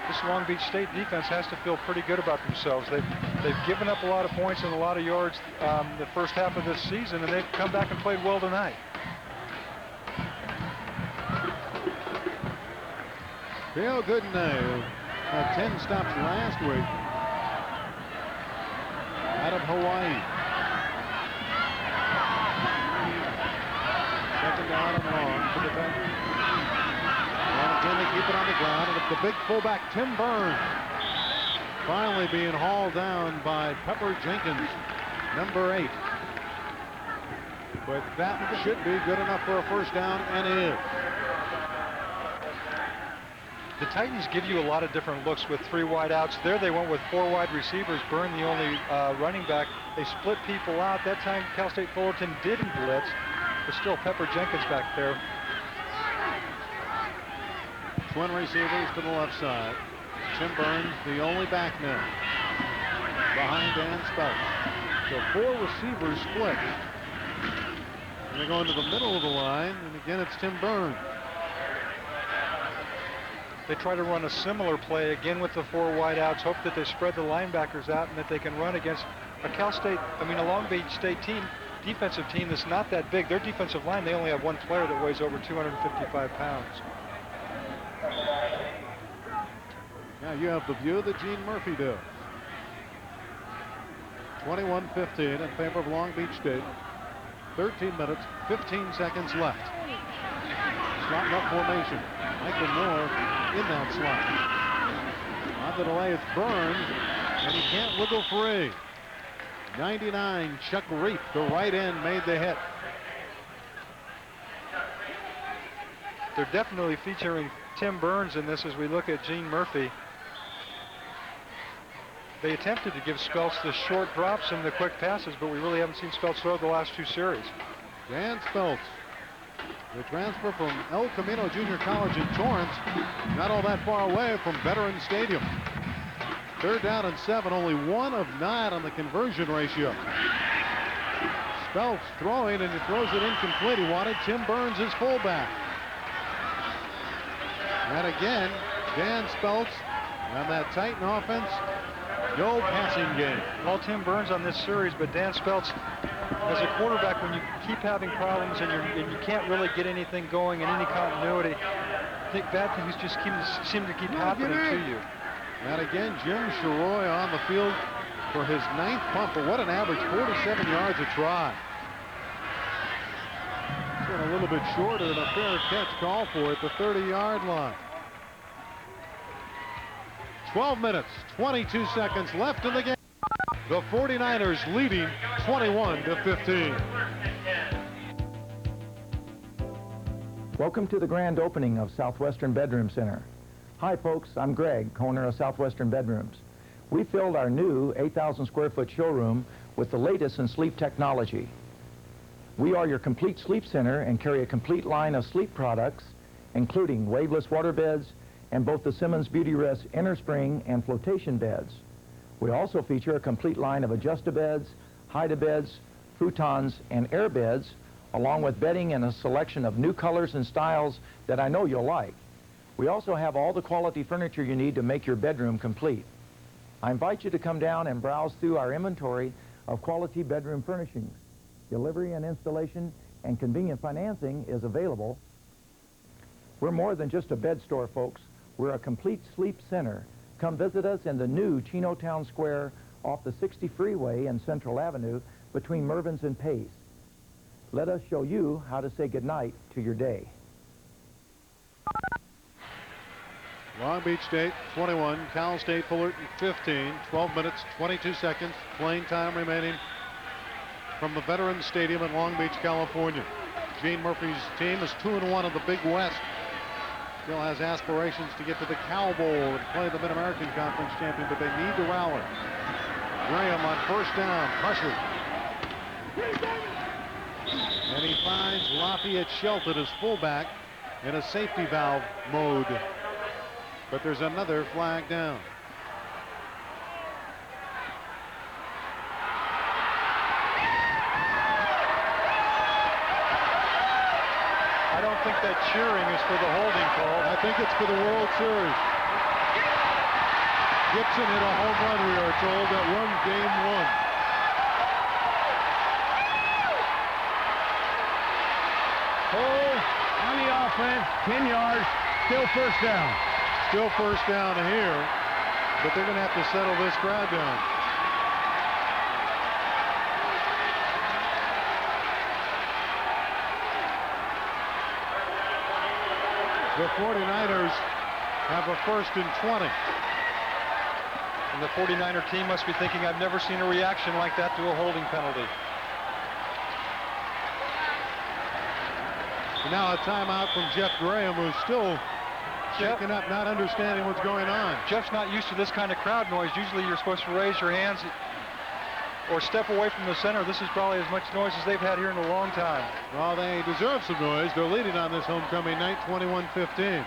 B: This Long Beach State defense has to feel pretty good about themselves. They've given up a lot of points and a lot of yards the first half of this season, and they've come back and played well tonight.
A: P.O. Goodnet had 10 stops last week out of Hawaii. Second down and long for the back. And again, they keep it on the ground, and it's the big fullback, Tim Burns, finally being hauled down by Pepper Jenkins, number 8. But that should be good enough for a first down, and it is.
B: The Titans give you a lot of different looks with 3 wide outs. There they went with 4 wide receivers. Byrne, the only running back. They split people out. That time, Cal State Fullerton didn't blitz, but still Pepper Jenkins back there.
A: Twin receivers to the left side. Tim Burns, the only back now, behind Dan Speltz. So 4 receivers split. And they go into the middle of the line, and again, it's Tim Burns.
B: They try to run a similar play again with the 4 wide outs, hope that they spread the linebackers out and that they can run against a Long Beach State defensive team that's not that big. Their defensive line, they only have 1 player that weighs over 255 pounds.
A: Now you have the view that Gene Murphy does. 21-15 in favor of Long Beach State. 13 minutes, 15 seconds left. Slot up formation. Michael Moore in that slot. On the delay, it's Burns, and he can't wiggle free. 99, Chuck Reap, the right end, made the hit.
B: They're definitely featuring Tim Burns in this as we look at Gene Murphy. They attempted to give Speltz the short drops and the quick passes, but we really haven't seen Speltz throw the last 2 series.
A: Dan Speltz, the transfer from El Camino Junior College in Torrance, not all that far away from Veterans Stadium. 3rd down and 7, only 1 of 9 on the conversion ratio. Speltz throwing, and he throws it incomplete. He wanted Tim Burns as fullback. And again, Dan Speltz on that Titan offense. No passing game.
B: Well, Tim Burns on this series, but Dan Speltz, as a quarterback, when you keep having problems and you can't really get anything going in any continuity, I think bad things just seem to keep happening to you.
A: And again, Jim Sheroy on the field for his 9th punt, but what an average, 47 yards a try. It's been a little bit shorter than a fair catch call for at the 30-yard line. 12 minutes, 22 seconds left in the game. The 49ers leading 21-15.
L: Welcome to the grand opening of Southwestern Bedroom Center. Hi folks, I'm Greg, owner of Southwestern Bedrooms. We filled our new 8,000 square foot showroom with the latest in sleep technology. We are your complete sleep center and carry a complete line of sleep products, including waveless water beds and both the Simmons Beauty Rest inner spring and flotation beds. We also feature a complete line of adjust-a-beds, hide-a-beds, futons, and air beds, along with bedding and a selection of new colors and styles that I know you'll like. We also have all the quality furniture you need to make your bedroom complete. I invite you to come down and browse through our inventory of quality bedroom furnishings. Delivery and installation and convenient financing is available. We're more than just a bed store, folks. We're a complete sleep center. Come visit us in the new Chino Town Square off the 60 freeway and Central Avenue between Mervyn's and Pace. Let us show you how to say goodnight to your day.
A: Long Beach State 21, Cal State Fullerton 15, 12 minutes, 22 seconds, playing time remaining from the Veterans Stadium in Long Beach, California. Gene Murphy's team is 2-1 in the Big West. Still has aspirations to get to the Cow Bowl and play the Mid-American Conference champion, but they need to rally. Graham on first down, pressured. And he finds Lafayette Shelton as fullback in a safety valve mode. But there's another flag down.
B: that cheering is for the holding call.
A: I think it's for the World Series. Gibson hit a home run, we are told, that won game 1.
C: Hold on the offense, 10 yards, still first down.
A: Still first down here, but they're going to have to settle this crowd down. The 49ers have a 1st and 20.
B: And the 49er team must be thinking, I've never seen a reaction like that to a holding penalty.
A: Now a timeout from Jeff Graham, who's still shaking up, not understanding what's going on.
B: Jeff's not used to this kind of crowd noise. Usually you're supposed to raise your hands or step away from the center. This is probably as much noise as they've had here in a long time.
A: Well, they deserve some noise. They're leading on this homecoming night, 21-15.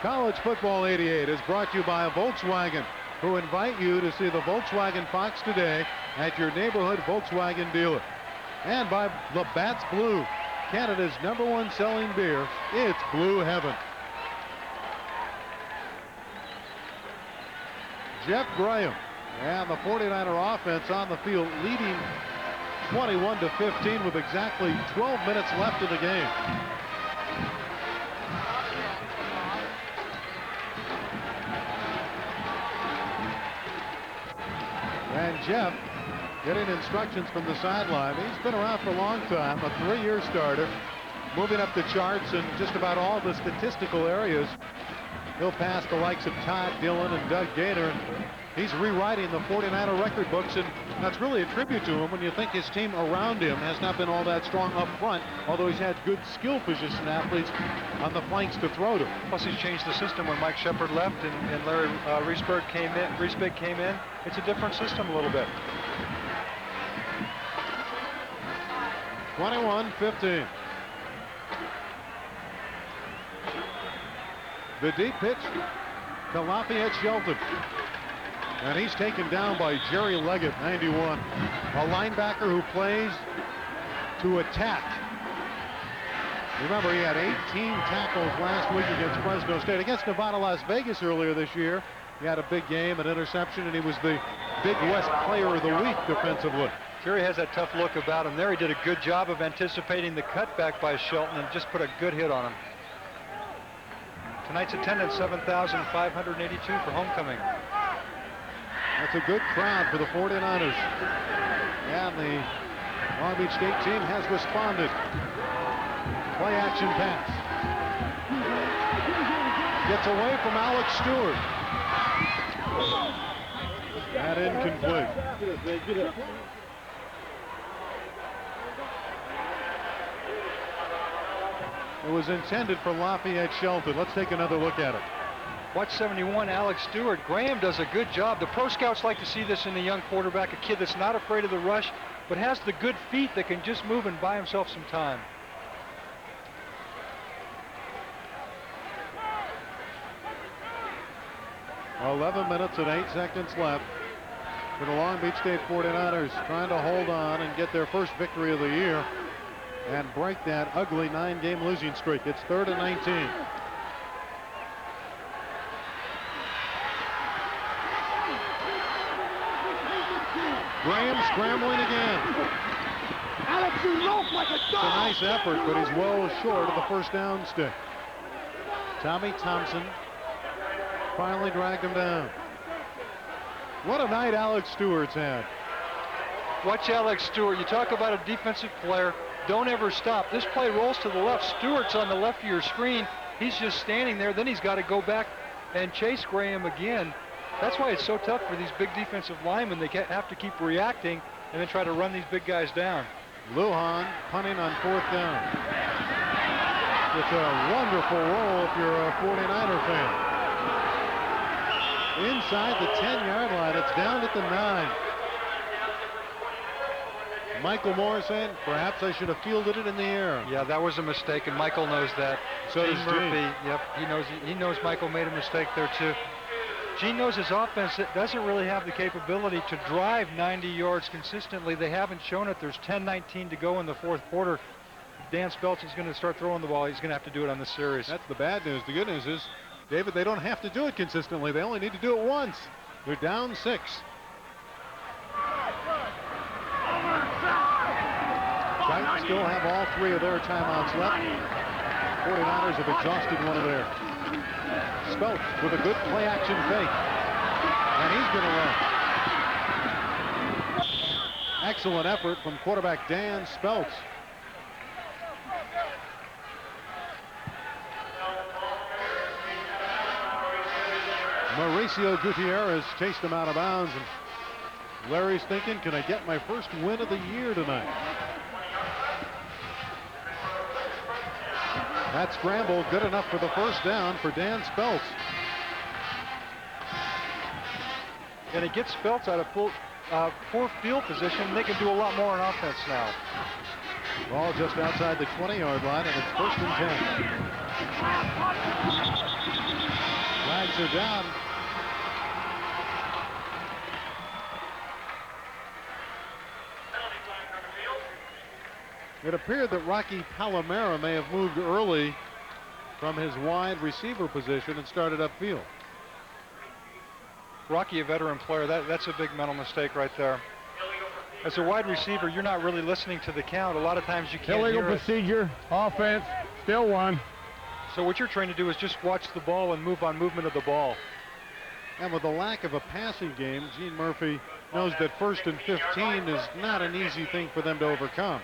A: College Football 88 is brought to you by Volkswagen, who invite you to see the Volkswagen Fox today at your neighborhood Volkswagen dealer. And by Labatt's Blue, Canada's #1 selling beer. It's Blue Heaven. Jeff Graham and the 49er offense on the field, leading 21-15 with exactly 12 minutes left in the game. And Jeff getting instructions from the sideline. He's been around for a long time, a 3-year starter, moving up the charts in just about all the statistical areas. He'll pass the likes of Todd Dillon and Doug Gator. He's rewriting the 49er record books, and that's really a tribute to him when you think his team around him has not been all that strong up front, although he's had good skill position athletes on the flanks to throw to.
B: Plus he's changed the system when Mike Shepard left and Larry Riesberg came in. It's a different system a little bit.
A: 21-15. The deep pitch to Lafayette Shelton. And he's taken down by Jerry Leggett, 91. A linebacker who plays to attack. Remember, he had 18 tackles last week against Fresno State. Against Nevada, Las Vegas earlier this year, he had a big game, an interception, and he was the Big West Player of the Week defensively.
B: Jerry has that tough look about him there. He did a good job of anticipating the cutback by Shelton and just put a good hit on him. Tonight's attendance, 7,582 for homecoming.
A: That's a good crowd for the 49ers. And the Long Beach State team has responded. Play action pass. Gets away from Alex Stewart. That incomplete. It was intended for Lafayette Shelton. Let's take another look at it.
B: Watch 71, Alex Stewart. Graham does a good job. The pro scouts like to see this in a young quarterback, a kid that's not afraid of the rush, but has the good feet that can just move and buy himself some time.
A: Well, 11 minutes and 8 seconds left for the Long Beach State 49ers, trying to hold on and get their first victory of the year and break that ugly 9-game losing streak. It's 3rd and 19. Graham scrambling again.
D: Alex, you loaf like a
A: It's a
D: dog.
A: nice effort, but he's well short of the first down stick. Tommy Thompson finally dragged him down. What a night Alex Stewart's had.
B: Watch Alex Stewart. You talk about a defensive player. Don't ever stop. This play rolls to the left. Stewart's on the left of your screen. He's just standing there. Then he's got to go back and chase Graham again. That's why it's so tough for these big defensive linemen. They have to keep reacting and then try to run these big guys down.
A: Lujan punting on 4th down. It's a wonderful roll if you're a 49er fan. Inside the 10-yard line, it's down at the 9. Michael Moore saying, perhaps I should have fielded it in the air.
B: Yeah, that was a mistake, and Michael knows that.
A: So does
B: Murphy.
A: Gene.
B: Yep, he knows Michael made a mistake there too. Gene knows his offense doesn't really have the capability to drive 90 yards consistently. They haven't shown it. There's 10:19 to go in the 4th quarter. Dan Speltz is going to start throwing the ball, he's going to have to do it on this series.
A: That's the bad news. The good news is, David, they don't have to do it consistently. They only need to do it once. They're down 6. Titans still have all 3 of their timeouts left. 49ers have exhausted one of theirs. Speltz with a good play-action fake. And he's going to run. Excellent effort from quarterback Dan Speltz. Mauricio Gutierrez chased him out of bounds, and Larry's thinking, can I get my first win of the year tonight? That scramble good enough for the first down for Dan Speltz.
B: And it gets Speltz out of poor field position. They can do a lot more on offense now.
A: Ball just outside the 20-yard line, and it's 1st and 10. Flags are down. It appeared that Rocky Palomera may have moved early from his wide receiver position and started upfield.
B: Rocky, a veteran player, that's a big mental mistake right there. As a wide receiver, you're not really listening to the count. A lot of times you can't
C: illegal
B: hear it.
C: procedure, offense, still 1.
B: So what you're trying to do is just watch the ball and move on movement of the ball.
A: And with the lack of a passing game, Gene Murphy knows that 1st and 15 is not an easy thing for them to overcome.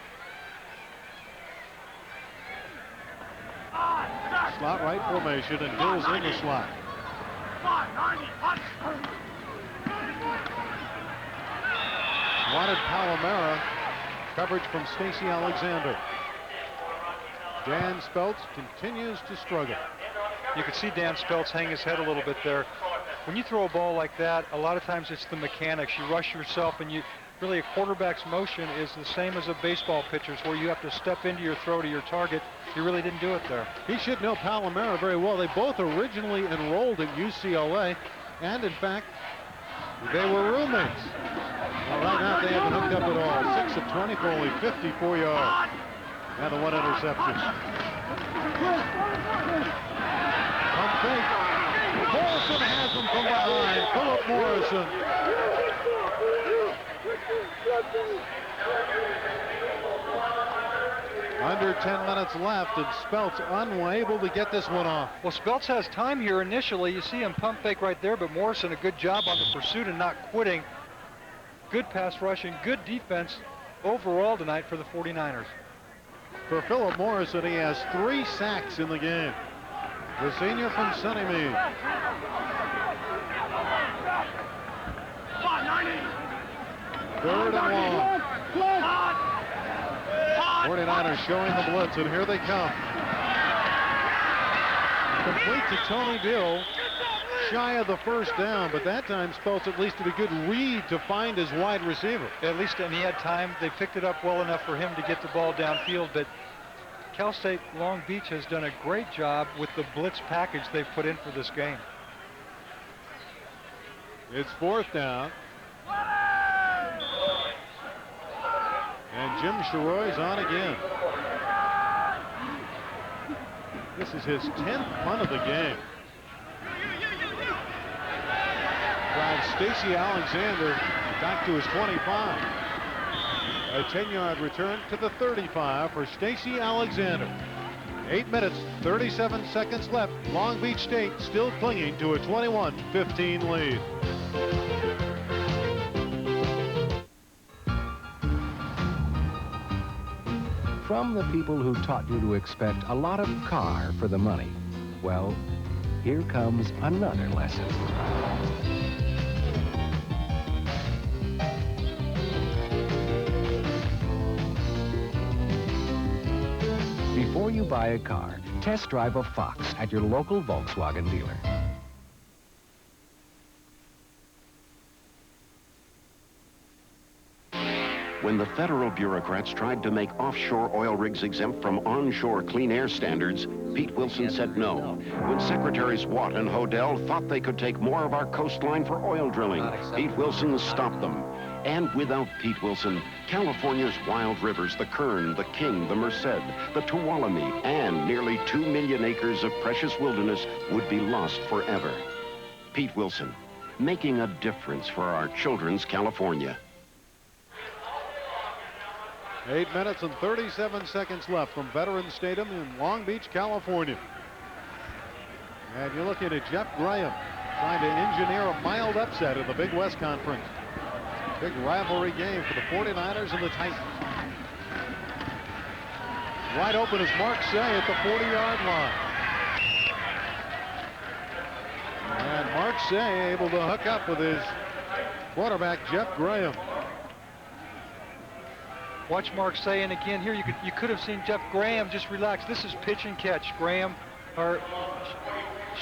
A: Slot right formation, and Hill's in the slot. Wanted Palomera. Coverage from Stacy Alexander. Dan Speltz continues to struggle.
B: You can see Dan Speltz hang his head a little bit there. When you throw a ball like that, a lot of times it's the mechanics. You rush yourself, and really a quarterback's motion is the same as a baseball pitcher's, where you have to step into your throw to your target. He really didn't do it there.
A: He should know Palomera very well. They both originally enrolled at UCLA, and in fact, they were roommates. Well, right now they haven't hooked up at all. 6 of 20 for only 54 yards. And the 1 interception. Pump fake. Morrison has him from behind. Philip Morrison. Under 10 minutes left, and Speltz unable to get this one off.
B: Well, Speltz has time here initially. You see him pump fake right there, but Morrison, a good job on the pursuit and not quitting. Good pass rushing, good defense overall tonight for the 49ers.
A: For Philip Morrison, he has 3 sacks in the game. The senior from Sunnymead. Third and long. 49ers showing the blitz, and here they come. Complete to Tony Dill, shy of the first down, but that time Speltz at least did a good read to find his wide receiver.
B: At least, and he had time. They picked it up well enough for him to get the ball downfield, but Cal State Long Beach has done a great job with the blitz package they've put in for this game.
A: It's 4th down. And Jim Sheroy's on again. This is his 10th punt of the game. Drives Stacy Alexander back to his 25. A 10-yard return to the 35 for Stacy Alexander. 8 minutes, 37 seconds left. Long Beach State still clinging to a 21-15 lead.
E: From the people who taught you to expect a lot of car for the money, well, here comes another lesson. Before you buy a car, test drive a Fox at your local Volkswagen dealer.
H: When the federal bureaucrats tried to make offshore oil rigs exempt from onshore clean air standards, Pete Wilson said no. When Secretaries Watt and Hodel thought they could take more of our coastline for oil drilling, Pete Wilson stopped them. And without Pete Wilson, California's wild rivers, the Kern, the King, the Merced, the Tuolumne, and nearly 2 million acres of precious wilderness would be lost forever. Pete Wilson, making a difference for our children's California.
A: 8 minutes and 37 seconds left from Veterans Stadium in Long Beach, California. And you're looking at Jeff Graham trying to engineer a mild upset in the Big West Conference. Big rivalry game for the 49ers and the Titans. Wide open is Mark Say at the 40-yard line. And Mark Say able to hook up with his quarterback, Jeff Graham.
B: Watch Mark Say, and again here you could have seen Jeff Graham just relax. This is pitch and catch. Graham or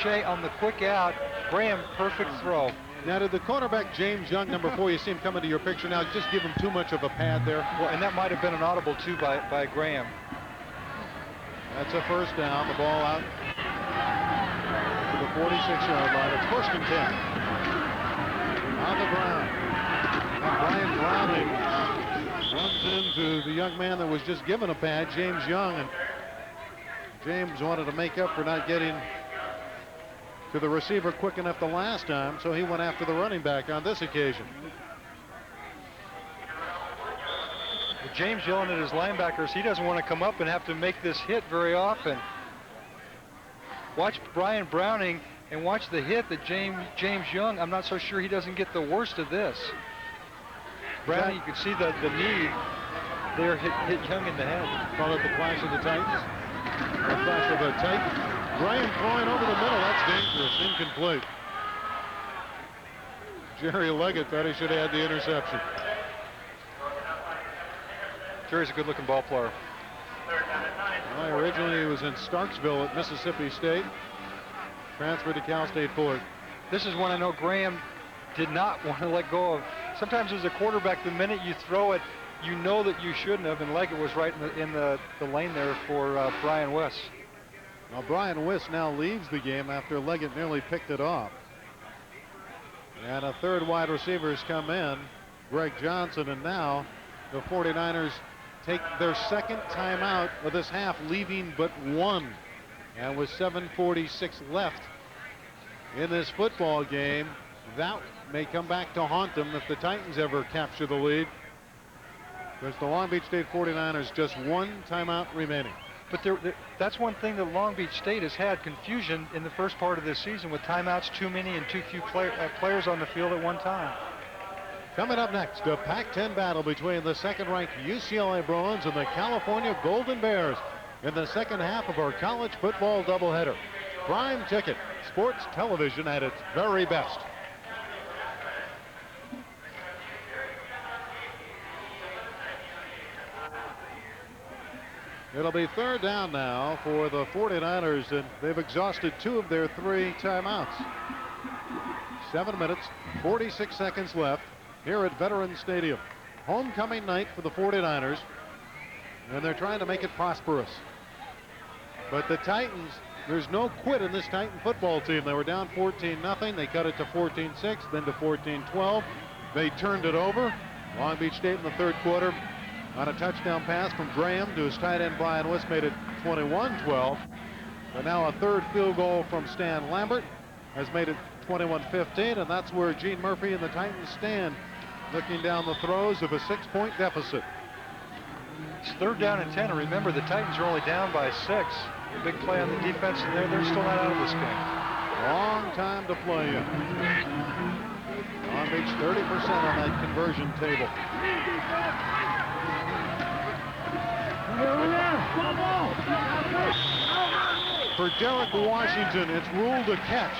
B: Shea on the quick out. Graham, perfect throw.
A: Now, did the cornerback, James Young, number 4, you see him coming to your picture now, just give him too much of a pad there?
B: Well, and that might have been an audible, too, by Graham.
A: That's a first down. The ball out to the 46-yard line. It's 1st and 10. On the ground. And Brian Browning runs into the young man that was just given a pad, James Young. And James wanted to make up for not getting to the receiver quick enough the last time, so he went after the running back on this occasion.
B: James yelling at his linebackers, he doesn't want to come up and have to make this hit very often. Watch Brian Browning and watch the hit that James Young, I'm not so sure he doesn't get the worst of this. Browning, you can see the knee there hit Young in the head.
A: Call it the flash of the Titans. The flash of the Titans. Graham throwing over the middle. That's dangerous. Incomplete. Jerry Leggett thought he should have had the interception.
B: Jerry's a good-looking ball player.
A: Well, originally he was in Starksville at Mississippi State. Transferred to Cal State Fullerton.
B: This is one I know Graham did not want to let go of. Sometimes as a quarterback, the minute you throw it, you know that you shouldn't have, and Leggett was right in the lane there for Brian West.
A: Now Brian Wiss now leaves the game after Leggett nearly picked it off. And a third wide receiver has come in, Greg Johnson, and now the 49ers take their second timeout of this half, leaving but one. And with 7:46 left in this football game, that may come back to haunt them if the Titans ever capture the lead. Because the Long Beach State 49ers just one timeout remaining.
B: But that's one thing that Long Beach State has had, confusion in the first part of this season with timeouts, too many and too few players on the field at one time.
A: Coming up next, a Pac-10 battle between the second-ranked UCLA Bruins and the California Golden Bears in the second half of our college football doubleheader. Prime Ticket, sports television at its very best. It'll be third down now for the 49ers, and they've exhausted 2 of their 3 timeouts. 7 minutes, 46 seconds left here at Veterans Stadium. Homecoming night for the 49ers, and they're trying to make it prosperous. But the Titans, there's no quit in this Titan football team. They were down 14-0. They cut it to 14-6, then to 14-12. They turned it over. Long Beach State in the third quarter on a touchdown pass from Graham to his tight end Brian Wiss made it 21-12. But now a third field goal from Stan Lambert has made it 21-15, and that's where Gene Murphy and the Titans stand, looking down the throes of a 6-point deficit.
B: It's third down and 10, and remember the Titans are only down by 6. A big play on the defense, and they're still not out of this game.
A: Long time to play in. Long Beach 30% on that conversion table. For Derek Washington, it's ruled a catch.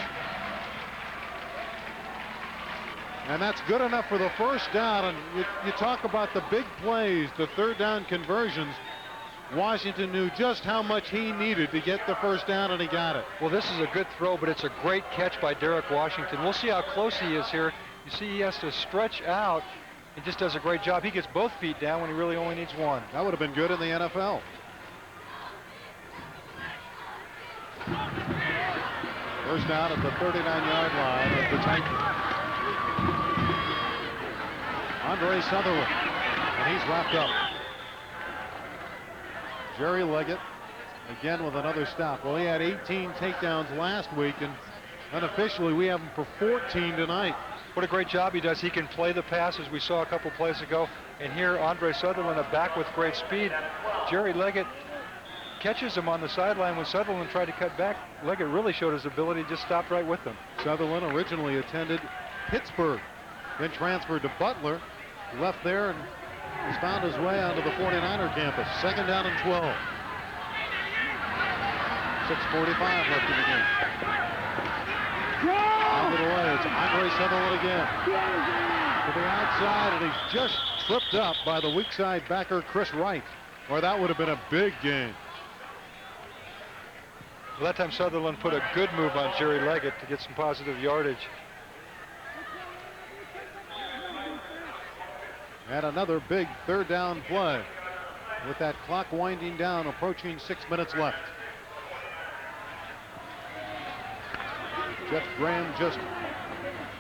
A: And that's good enough for the first down. And you talk about the big plays, the third down conversions. Washington knew just how much he needed to get the first down, and he got it.
B: Well, this is a good throw, but it's a great catch by Derek Washington. We'll see how close he is here. You see he has to stretch out. He just does a great job. He gets both feet down when he really only needs one.
A: That would have been good in the NFL. First down at the 39-yard line of the Titans. Andre Sutherland, and he's wrapped up. Jerry Leggett again with another stop. Well, he had 18 takedowns last week, and unofficially we have him for 14 tonight.
B: What a great job he does. He can play the pass, as we saw a couple plays ago. And here, Andre Sutherland, a back with great speed. Jerry Leggett catches him on the sideline. When Sutherland tried to cut back, Leggett really showed his ability, just stopped right with him.
A: Sutherland originally attended Pittsburgh, then transferred to Butler, left there and has found his way onto the 49er campus. Second down and 12. 6:45 left in the game. Out of the way, it's Andre Sutherland again. To the outside, and he's just tripped up by the weak side backer, Chris Wright. Or that would have been a big gain.
B: Well, that time Sutherland put a good move on Jerry Leggett to get some positive yardage.
A: And another big third down play with that clock winding down, approaching 6 minutes left. Jeff Graham just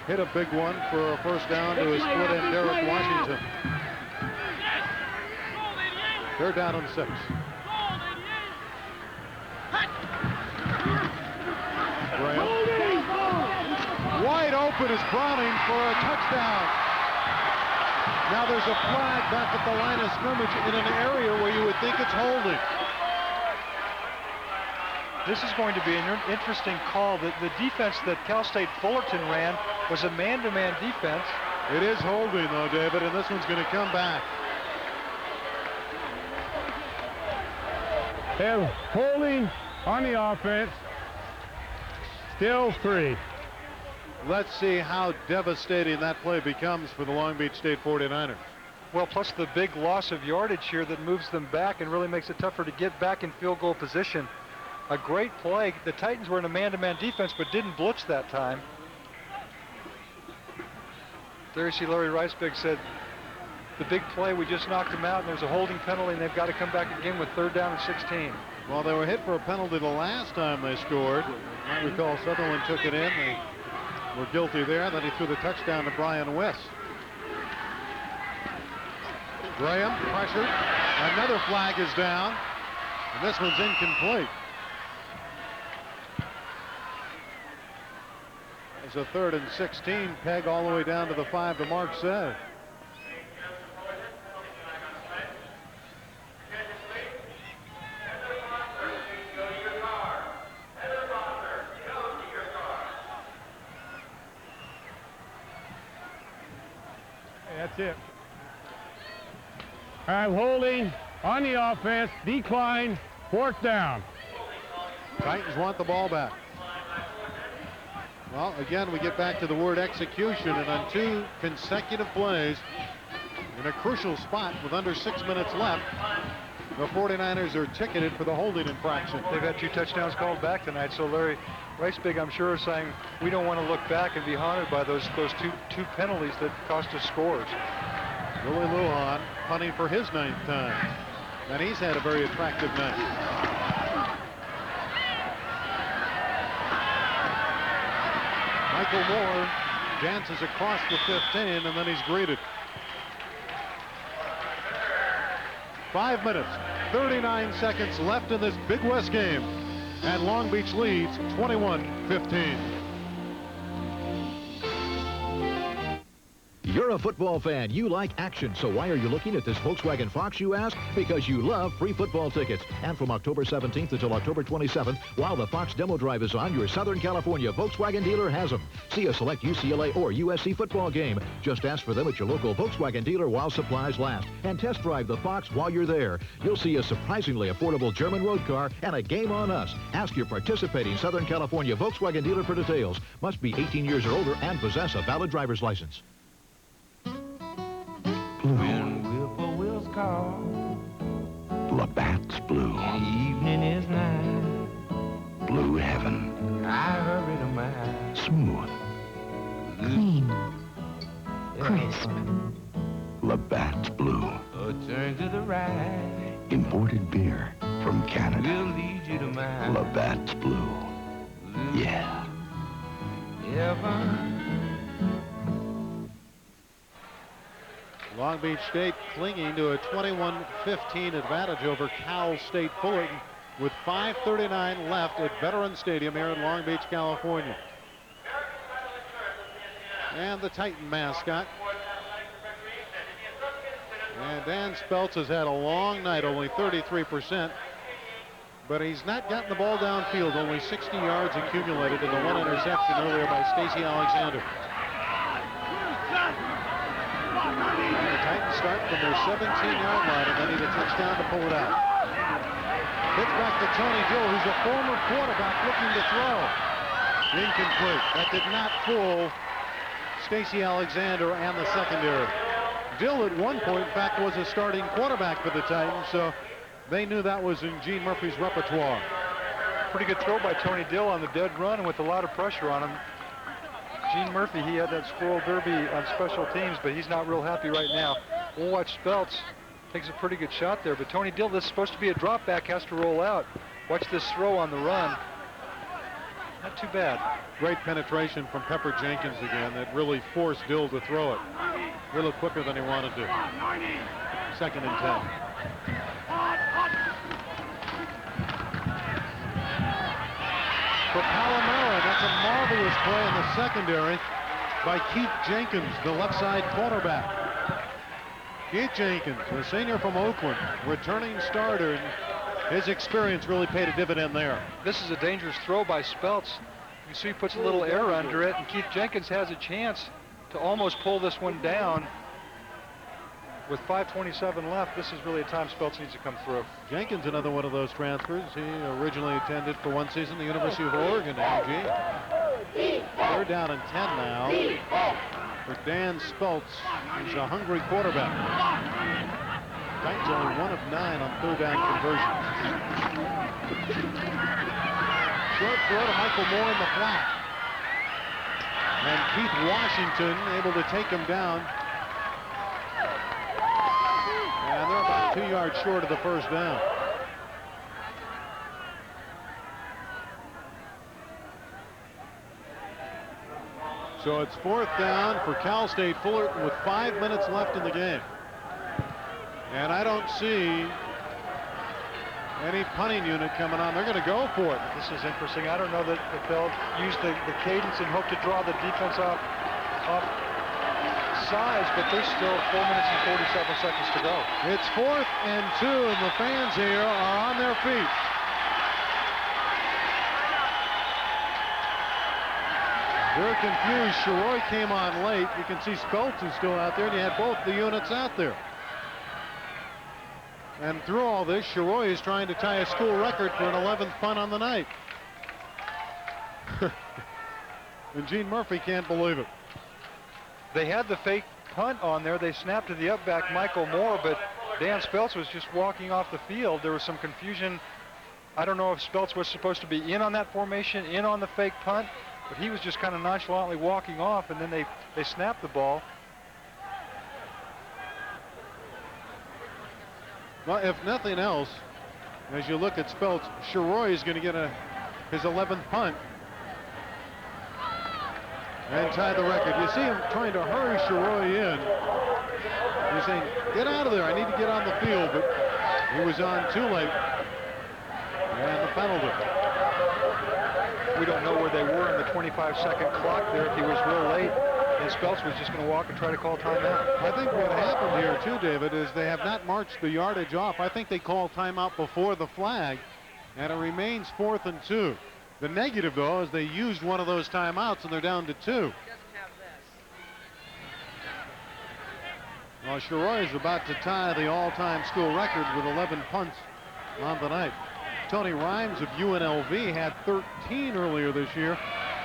A: hit a big one for a first down to his split end Derek Washington. Third down and 6. Graham. Wide open is Browning for a touchdown. Now there's a flag back at the line of scrimmage in an area where you would think it's holding.
B: This is going to be an interesting call. The defense that Cal State Fullerton ran was a man-to-man defense.
A: It is holding, though, David, and this one's going to come back.
C: They're holding on the offense. Still 3.
A: Let's see how devastating that play becomes for the Long Beach State 49ers.
B: Well, plus the big loss of yardage here that moves them back and really makes it tougher to get back in field goal position. A great play. The Titans were in a man-to-man defense but didn't blitz that time. There you see Larry Reisbig said, the big play, we just knocked them out, and there's a holding penalty, and they've got to come back again with third down and 16.
A: Well, they were hit for a penalty the last time they scored. I recall Sutherland took it in. They were guilty there. Then he threw the touchdown to Brian West. Graham pressured. Another flag is down, and this one's incomplete. It's a 3rd and 16. Peg all the way down to the 5 to Mark said.
C: That's it. All right, holding on the offense, decline, 4th down.
A: Titans want the ball back. Well, again, we get back to the word execution, and on 2 consecutive plays in a crucial spot with under 6 minutes left, the 49ers are ticketed for the holding infraction.
B: They've had 2 touchdowns called back tonight, so Larry Reisbig, I'm sure, is saying we don't want to look back and be haunted by those two penalties that cost us scores.
A: Willie Lujan punting for his 9th time, and he's had a very attractive night. Michael Moore dances across the 15, and then he's greeted. 5 minutes, 39 seconds left in this Big West game, and Long Beach leads 21-15.
M: You're a football fan. You like action. So why are you looking at this Volkswagen Fox, you ask? Because you love free football tickets. And from October 17th until October 27th, while the Fox demo drive is on, your Southern California Volkswagen dealer has them. See a select UCLA or USC football game. Just ask for them at your local Volkswagen dealer while supplies last. And test drive the Fox while you're there. You'll see a surprisingly affordable German road car and a game on us. Ask your participating Southern California Volkswagen dealer for details. Must be 18 years or older and possess a valid driver's license.
D: When whippoorwills call,
H: Labatt's blue.
D: evening is nigh.
H: Blue heaven.
D: I hurry to my
H: Smooth.
N: Clean. Crisp.
H: Labatt's blue.
D: A turn to the right
H: Imported beer from Canada.
D: will lead you to my
H: Labatt's blue. Yeah.
D: heaven.
A: Long Beach State clinging to a 21-15 advantage over Cal State Fullerton with 5:39 left at Veterans Stadium here in Long Beach, California. And the Titan mascot. And Dan Speltz has had a long night, only 33%. But he's not gotten the ball downfield, only 60 yards accumulated in the one interception earlier by Stacey Alexander. And the Titans start from their 17-yard line and they need a touchdown to pull it out. Pitch back to Tony Dill, who's a former quarterback looking to throw. Incomplete. That did not fool Stacey Alexander and the secondary. Dill at one point, in fact, was a starting quarterback for the Titans, so they knew that was in Gene Murphy's repertoire.
B: Pretty good throw by Tony Dill on the dead run and with a lot of pressure on him. Gene Murphy, he had that squirrel derby on special teams, but he's not real happy right now. We'll watch Speltz. Takes a pretty good shot there, but Tony Dill, this is supposed to be a drop back, has to roll out. Watch this throw on the run. Not too bad.
A: Great penetration from Pepper Jenkins again that really forced Dill to throw it. A little quicker than he wanted to. 2nd and 10. For Palomero, that's a marvelous play in the secondary by Keith Jenkins, the left side cornerback. Keith Jenkins, a senior from Oakland, returning starter, and his experience really paid a dividend there.
B: This is a dangerous throw by Speltz. You can see he puts a little air under it, and Keith Jenkins has a chance to almost pull this one down. With 5:27 left, this is really a time Speltz needs to come through.
A: Jenkins, another one of those transfers. He originally attended for one season the University of Oregon, AG. 3rd down and 10 now for Dan Speltz. He's a hungry quarterback. Titans only 1 of 9 on 3rd down conversions. Short throw to Michael Moore in the flat. And Keith Washington able to take him down. And they're about 2 yards short of the 1st down. So it's 4th down for Cal State Fullerton with 5 minutes left in the game. And I don't see any punting unit coming on. They're going to go for it.
B: This is interesting. I don't know that if they'll use the cadence and hope to draw the defense off size, but there's still 4 minutes and 47 seconds to go.
A: It's 4th and 2, and the fans here are on their feet. They're confused. Sheroy came on late. You can see Speltz is still out there, and you had both the units out there. And through all this, Sheroy is trying to tie a school record for an 11th punt on the night. And Gene Murphy can't believe it.
B: They had the fake punt on there. They snapped to the up back, Michael Moore, but Dan Speltz was just walking off the field. There was some confusion. I don't know if Speltz was supposed to be in on that formation, in on the fake punt, but he was just kind of nonchalantly walking off, and then they snapped the ball.
A: Well, if nothing else, as you look at Speltz, Sheroy is going to get his 11th punt and tie the record. You see him trying to hurry Sheroy in. He's saying, get out of there, I need to get on the field, but he was on too late. And the penalty.
B: We don't know where they were in the 25-second clock there, if he was real late. And Speltz was just going to walk and try to call timeout.
A: I think what happened here, too, David, is they have not marched the yardage off. I think they called timeout before the flag, and it remains 4th and 2. The negative, though, is they used one of those timeouts, and they're down to 2. Well, Sheroy is about to tie the all-time school record with 11 punts on the night. Tony Rhymes of UNLV had 13 earlier this year.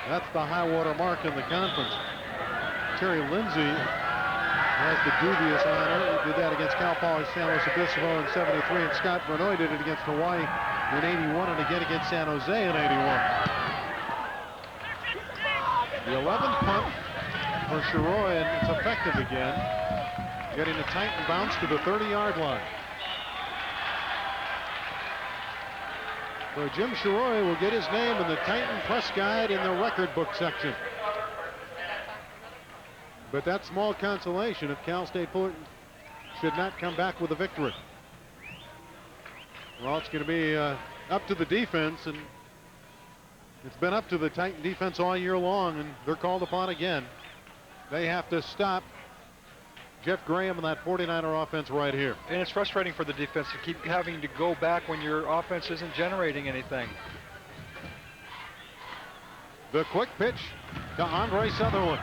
A: That's the high water mark in the conference. Terry Lindsay has the dubious honor. He did that against Cal Poly San Luis Obispo in 73, and Scott Vernoy did it against Hawaii in 81 and again against San Jose in 81. The 11th punt for Sheroy, and it's effective again, getting a Titan bounce to the 30-yard line. So Jim Sheroy will get his name in the Titan press guide in the record book section. But that small consolation if Cal State Fullerton should not come back with a victory. Well, it's going to be up to the defense, and it's been up to the Titan defense all year long, and they're called upon again. They have to stop Jeff Graham and that 49er offense right here.
B: And it's frustrating for the defense to keep having to go back when your offense isn't generating anything.
A: The quick pitch to Andre Sutherland.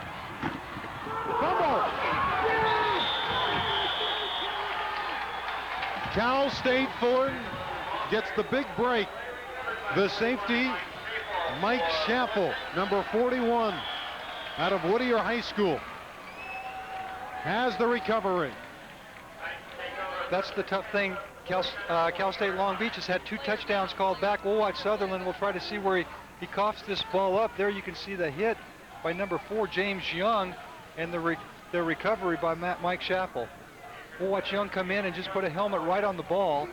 A: Fumble! Cal State Fullerton gets the big break. The safety, Mike Schaffel, number 41, out of Whittier High School, has the recovery.
B: That's the tough thing. Cal State Long Beach has had 2 touchdowns called back. We'll watch Sutherland. We'll try to see where he coughs this ball up. There you can see the hit by number 4, James Young, and the recovery by Mike Schaffel. We'll watch Young come in and just put a helmet right on the ball.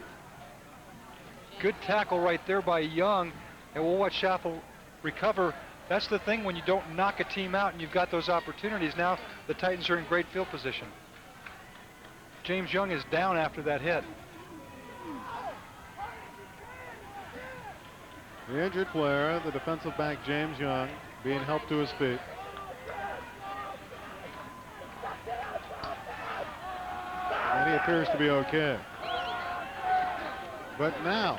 B: Good tackle right there by Young, and we'll watch Schaffel recover. That's the thing when you don't knock a team out and you've got those opportunities. Now the Titans are in great field position. James Young is down after that hit.
A: The injured player, the defensive back James Young, being helped to his feet. And he appears to be okay. But now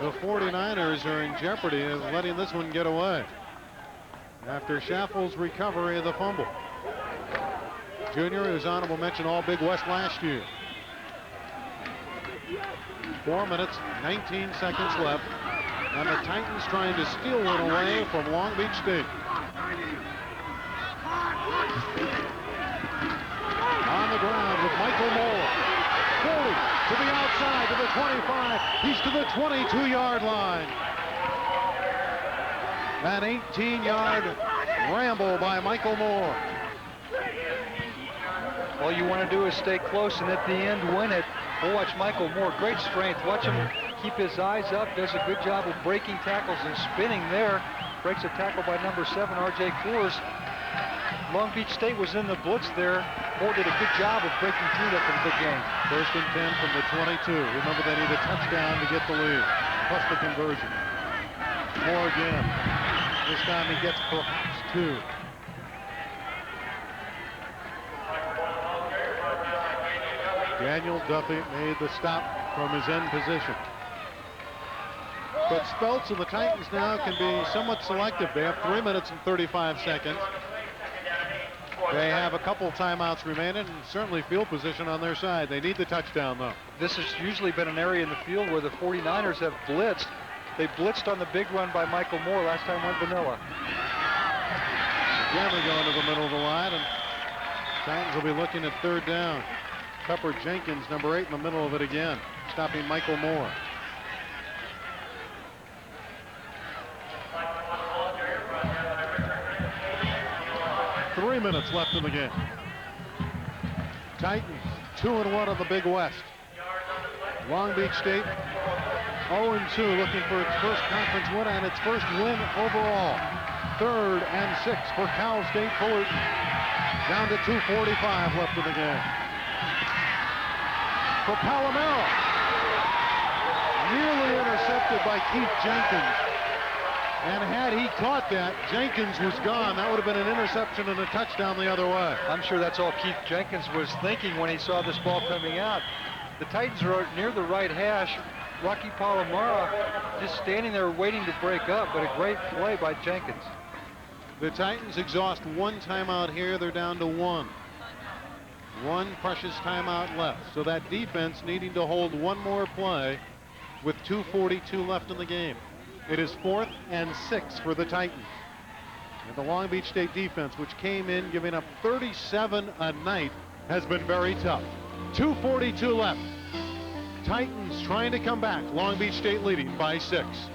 A: the 49ers are in jeopardy of letting this one get away after Schaffel's recovery of the fumble. Junior, who's honorable mention All Big West last year. 4 minutes, 19 seconds left, and the Titans trying to steal one away from Long Beach State. On the ground with Michael Moore. 40 to the outside, to the 25. He's to the 22-yard line. An 18-yard ramble by Michael Moore.
B: All you want to do is stay close and at the end win it. We'll watch Michael Moore, great strength. Watch him keep his eyes up, does a good job of breaking tackles and spinning there. Breaks a tackle by number 7, R.J. Coors. Long Beach State was in the blitz there. Moore did a good job of breaking through that for the big game.
A: 1st and 10 from the 22. Remember, they need a touchdown to get the lead, plus the conversion. Moore again. This time he gets perhaps 2. Daniel Duffy made the stop from his end position. But Speltz and the Titans now can be somewhat selective. They have 3 minutes and 35 seconds. They have a couple timeouts remaining and certainly field position on their side. They need the touchdown, though.
B: This has usually been an area in the field where the 49ers have blitzed. They blitzed on the big run by Michael Moore. Last time went vanilla.
A: Again, we go into the middle of the line, and Titans will be looking at 3rd down. Pepper Jenkins, number 8, in the middle of it again, stopping Michael Moore. Three minutes left in the game. Titans 2-1 on the Big West. Long Beach State 0-2, looking for its first conference win and its first win overall. 3rd and 6 for Cal State Fullerton. Down to 2:45 left in the game. For Palomero. Nearly intercepted by Keith Jenkins. And had he caught that, Jenkins was gone. That would have been an interception and a touchdown the other way.
B: I'm sure that's all Keith Jenkins was thinking when he saw this ball coming out. The Titans are near the right hash. Rocky Palomero just standing there waiting to break up, but a great play by Jenkins.
A: The Titans exhaust 1 timeout here. They're down to 1. 1 precious timeout left. So that defense needing to hold 1 more play with 2:42 left in the game. It is 4th and 6 for the Titans. And the Long Beach State defense, which came in giving up 37 a night, has been very tough. 2:42 left. Titans trying to come back. Long Beach State leading by 6.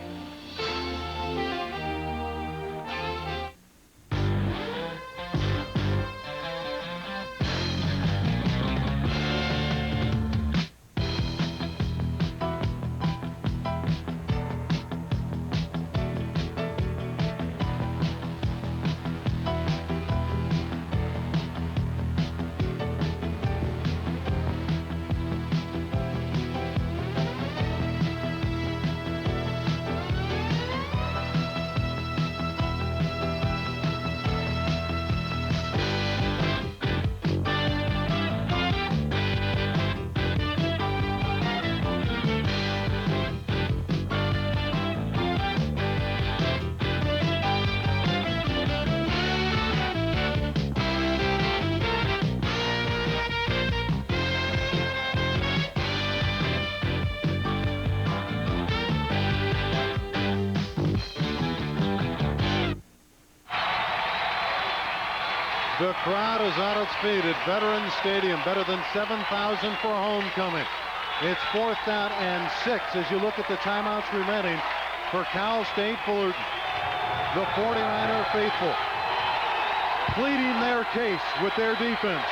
A: The crowd is on its feet at Veterans Stadium, better than 7,000 for homecoming. It's 4th down and 6 as you look at the timeouts remaining for Cal State Fullerton. The 49er faithful pleading their case with their defense.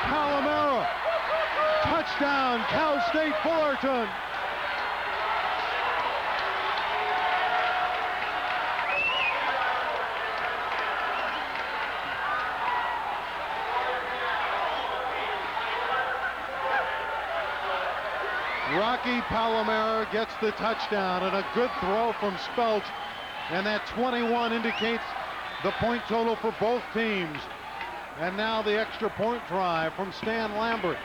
A: Palomera, touchdown, Cal State Fullerton. Rocky Palomera gets the touchdown, and a good throw from Spelch, and that 21 indicates the point total for both teams. And now the extra point try from Stan Lambert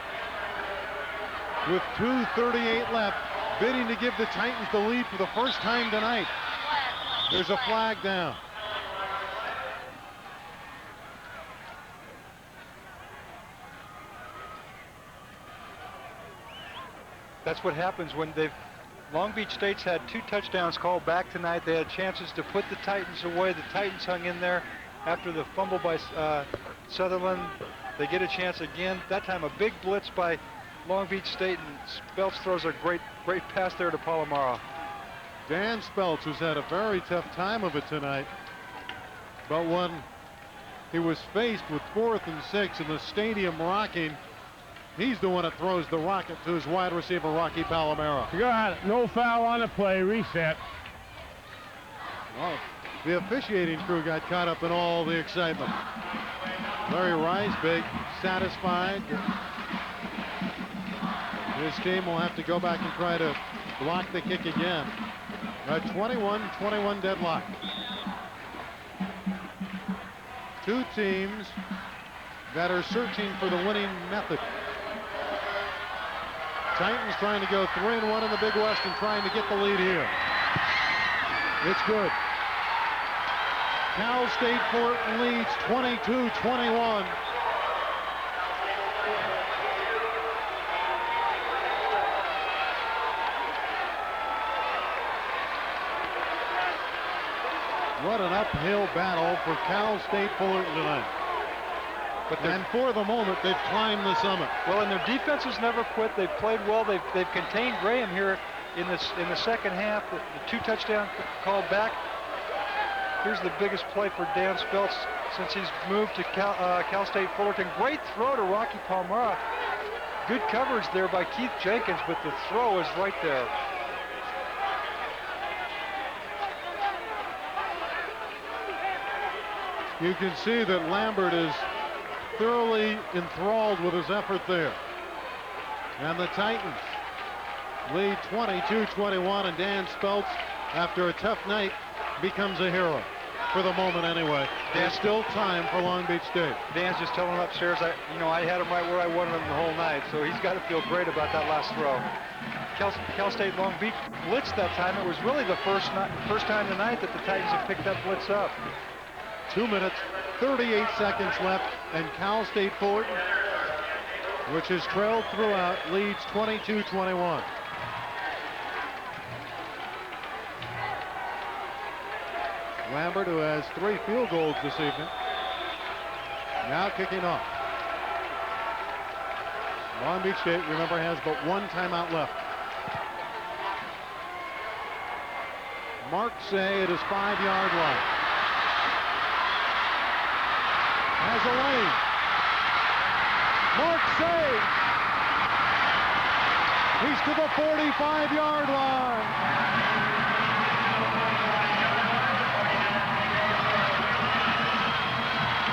A: with 2:38 left, bidding to give the Titans the lead for the first time tonight. There's a flag down.
B: That's what happens when Long Beach State's had 2 touchdowns called back tonight. They had chances to put the Titans away. The Titans hung in there after the fumble by Sutherland. They get a chance again. That time a big blitz by Long Beach State, and Spelch throws a great pass there to Palomara.
A: Dan Spelch, who's had a very tough time of it tonight, but when he was faced with 4th and 6 and the stadium rocking, he's the one that throws the rocket to his wide receiver, Rocky Palomera.
C: You got it. No foul on the play. Reset.
A: Well, the officiating crew got caught up in all the excitement. Larry Reisbig satisfied. His team will have to go back and try to block the kick again. A 21-21 deadlock. 2 teams that are searching for the winning method. Titans trying to go 3-1 in the Big West and trying to get the lead here. It's good. Cal State Fullerton leads 22-21. What an uphill battle for Cal State Fullerton tonight. And for the moment, they've climbed the summit.
B: Well, and their defense has never quit. They've played well. They've contained Graham here in the second half. The 2 touchdowns called back. Here's the biggest play for Dan Spelch since he's moved to Cal State Fullerton. Great throw to Rocky Palomera. Good coverage there by Keith Jenkins, but the throw is right there.
A: You can see that Lambert is thoroughly enthralled with his effort there. And the Titans lead 22-21, and Dan Spelch, after a tough night, becomes a hero. For the moment anyway. There's still time for Long Beach State.
B: Dan's just telling him upstairs, I had him right where I wanted him the whole night, so he's got to feel great about that last throw. Cal State Long Beach blitzed that time. It was really the first time tonight that the Titans have picked that blitz up.
A: 2 minutes, 38 seconds left, and Cal State Fullerton, which has trailed throughout, leads 22-21. Lambert, who has 3 field goals this evening, now kicking off. Long Beach State, remember, has but 1 timeout left. Mark Say at his 5-yard line. Has a lane. Mark Say. He's to the 45-yard line.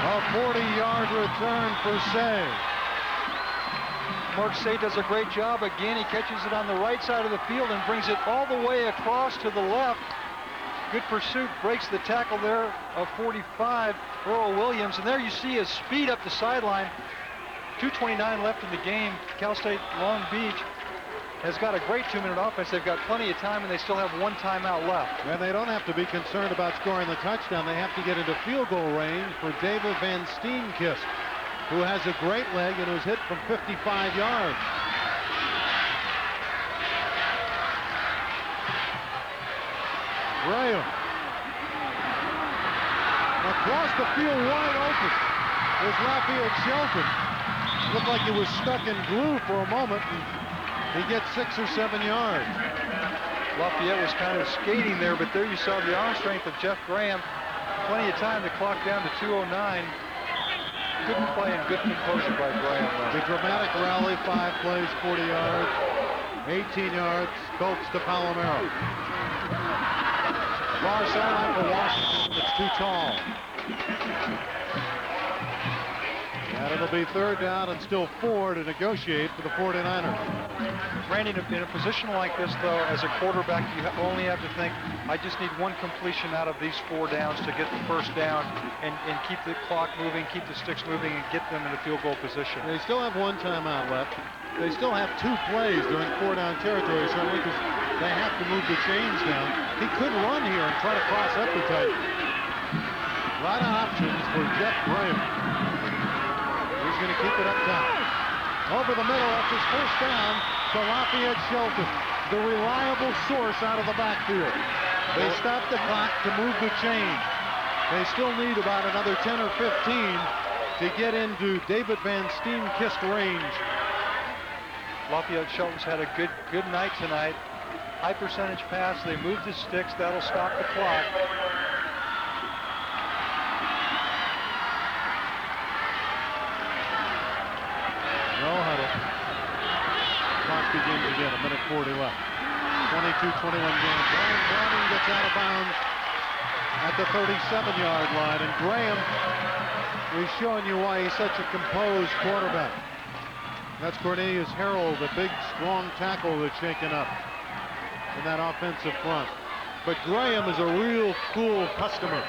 A: A 40-yard return for Say.
B: Mark Say does a great job again. He catches it on the right side of the field and brings it all the way across to the left. Good pursuit, breaks the tackle there of 45, Earl Williams. And there you see his speed up the sideline. 2:29 left in the game. Cal State Long Beach has got a great 2-minute offense. They've got plenty of time, and they still have 1 timeout left.
A: And they don't have to be concerned about scoring the touchdown. They have to get into field goal range for David Van Steenkist, who has a great leg and who's hit from 55 yards. Graham. Across the field, wide open, is Lafayette Shelton. Looked like he was stuck in glue for a moment, and he gets 6 or 7 yards.
B: Lafayette was kind of skating there, but there you saw the arm strength of Jeff Graham. Plenty of time to clock down to 2:09. Good play and good composure by Graham.
A: The dramatic rally, 5 plays, 40 yards, 18 yards, Colts to Palomero. Far sideline for Washington, it's too tall. And it'll be 3rd down and still 4 to negotiate for the 49ers.
B: Randy, in a position like this, though, as a quarterback, you only have to think, I just need 1 completion out of these 4 downs to get the 1st down and keep the clock moving, keep the sticks moving, and get them in the field goal position.
A: They still have 1 timeout left. They still have 2 plays during 4-down territory, certainly, because they have to move the chains down. He could run here and try to cross up the Titans. A lot of options for Jeff Graham. He's going to keep it up top. Over the middle, that's his 1st down to Lafayette Shelton, the reliable source out of the backfield. They stopped the clock to move the chain. They still need about another 10 or 15 to get into David Van Steenkist range.
B: Lafayette Shelton's had a good night tonight. High percentage pass. They moved the sticks. That'll stop the clock.
A: No huddle. Clock begins again. 1:40 left. 22-21 game. Brian Browning gets out of bounds at the 37-yard line. And Graham is showing you why he's such a composed quarterback. That's Cornelius Harold, a big, strong tackle that's shaken up in that offensive front. But Graham is a real cool customer.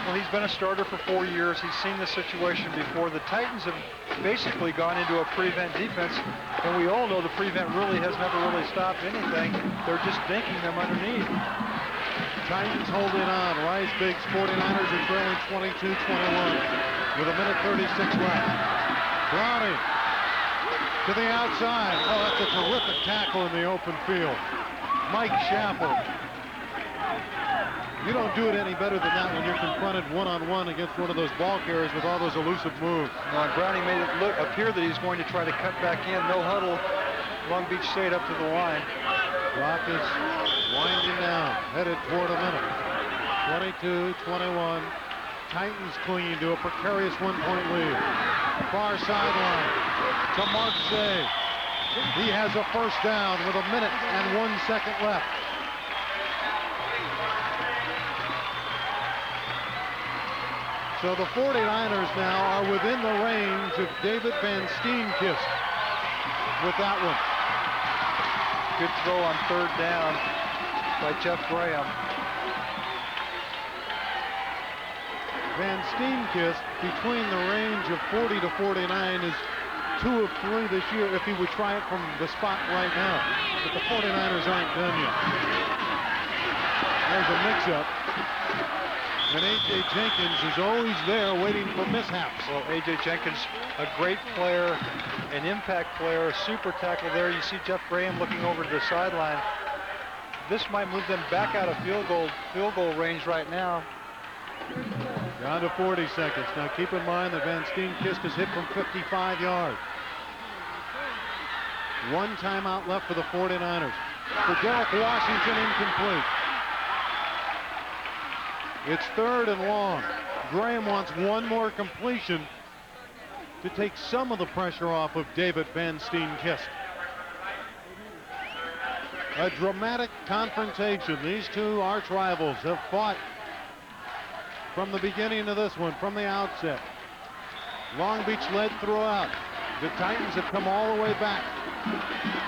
B: Well, he's been a starter for 4 years. He's seen this situation before. The Titans have basically gone into a prevent defense, and we all know the prevent really has never really stopped anything. They're just dinking them underneath.
A: Titans holding on. Rice Biggs 49ers are trailing 22-21 with 1:36 left. Browning to the outside. Oh, that's a terrific tackle in the open field. Mike Schaffel. You don't do it any better than that when you're confronted one-on-one against one of those ball carriers with all those elusive moves.
B: No, and Browning made it appear that he's going to try to cut back in. No huddle. Long Beach State up to the line.
A: Clock is winding down, headed toward a minute. 22-21. Titans clinging to a precarious 1-point lead. Far sideline to Mark Zay. He has a 1st down with 1 minute and 1 second left. So the 49ers now are within the range of David Van Steenkist with that one.
B: Good throw on 3rd down by Jeff Graham.
A: Van Steenkist, between the range of 40 to 49, is 2 of 3 this year if he would try it from the spot right now. But the 49ers aren't done yet. There's a mix-up. And A.J. Jenkins is always there waiting for mishaps.
B: Well, A.J. Jenkins, a great player, an impact player, a super tackle there. You see Jeff Graham looking over to the sideline. This might move them back out of field goal range right now.
A: Down to 40 seconds. Now keep in mind that Van Steenkist is hit from 55 yards. 1 timeout left for the 49ers. For Derek Washington, incomplete. It's 3rd and long. Graham wants 1 more completion to take some of the pressure off of David Van Steenkist. A dramatic confrontation. These 2 arch rivals have fought from the beginning of this one, from the outset. Long Beach led throughout. The Titans have come all the way back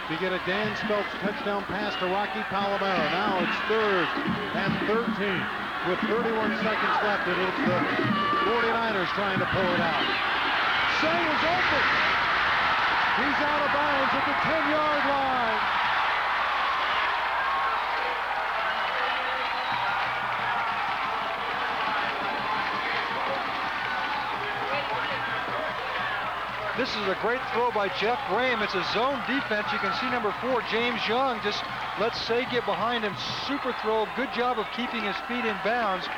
A: to get a Dan Speltz touchdown pass to Rocky Palomero. Now it's 3rd and 13 with 31 seconds left, and it's the 49ers trying to pull it out. Say is open. He's out of bounds at the 10-yard line.
B: This is a great throw by Jeff Graham. It's a zone defense. You can see number 4, James Young, just let Say get behind him. Super throw. Good job of keeping his feet in bounds.